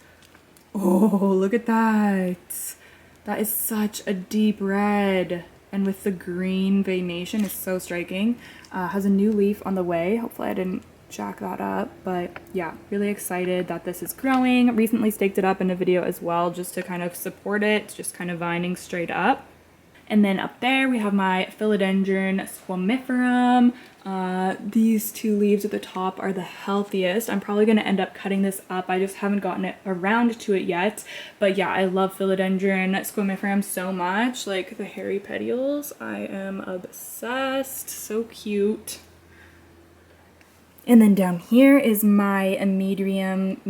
Oh, look at that. That is such a deep red. And with the green veination, it's so striking. Has a new leaf on the way. Hopefully I didn't jack that up, but yeah, really excited that this is growing. Recently staked it up in a video as well just to kind of support it. It's just kind of vining straight up. And then up there we have my Philodendron squamiferum. These two leaves at the top are the healthiest. I'm probably going to end up cutting this up. I just haven't gotten it around to it yet. But yeah, I love Philodendron squamiferum so much. Like the hairy petioles, I am obsessed. So cute. And then down here is my medium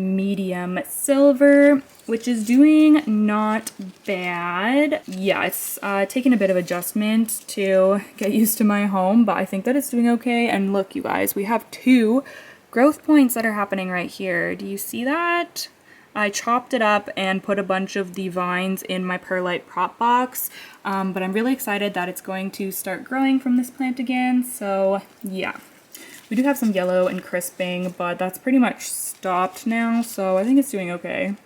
silver, which is doing not bad. Yeah, it's taken a bit of adjustment to get used to my home, but I think that it's doing okay. And look, you guys, we have 2 growth points that are happening right here. Do you see that? I chopped it up and put a bunch of the vines in my perlite prop box, but I'm really excited that it's going to start growing from this plant again. So yeah. We do have some yellow and crisping, but that's pretty much stopped now, so I think it's doing okay.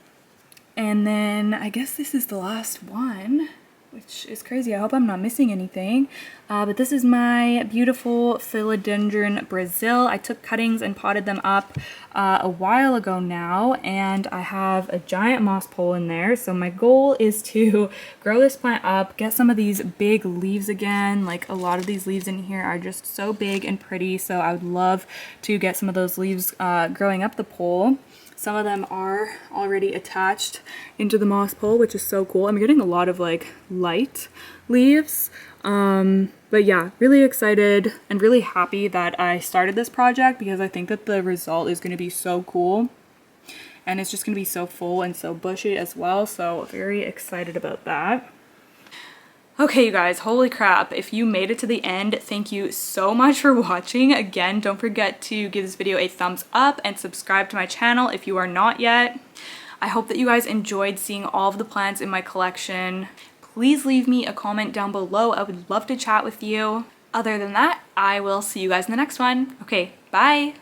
And then I guess this is the last one, which is crazy. I hope I'm not missing anything. But this is my beautiful Philodendron Brazil. I took cuttings and potted them up a while ago now, and I have a giant moss pole in there. So my goal is to grow this plant up, get some of these big leaves again. Like a lot of these leaves in here are just so big and pretty, so I would love to get some of those leaves growing up the pole. Some of them are already attached into the moss pole, which is so cool. I'm getting a lot of like light leaves. But yeah, really excited and really happy that I started this project because I think that the result is going to be so cool. And it's just going to be so full and so bushy as well. So very excited about that. Okay, you guys, holy crap. If you made it to the end, thank you so much for watching. Again, don't forget to give this video a thumbs up and subscribe to my channel if you are not yet. I hope that you guys enjoyed seeing all of the plants in my collection. Please leave me a comment down below. I would love to chat with you. Other than that, I will see you guys in the next one. Okay, bye!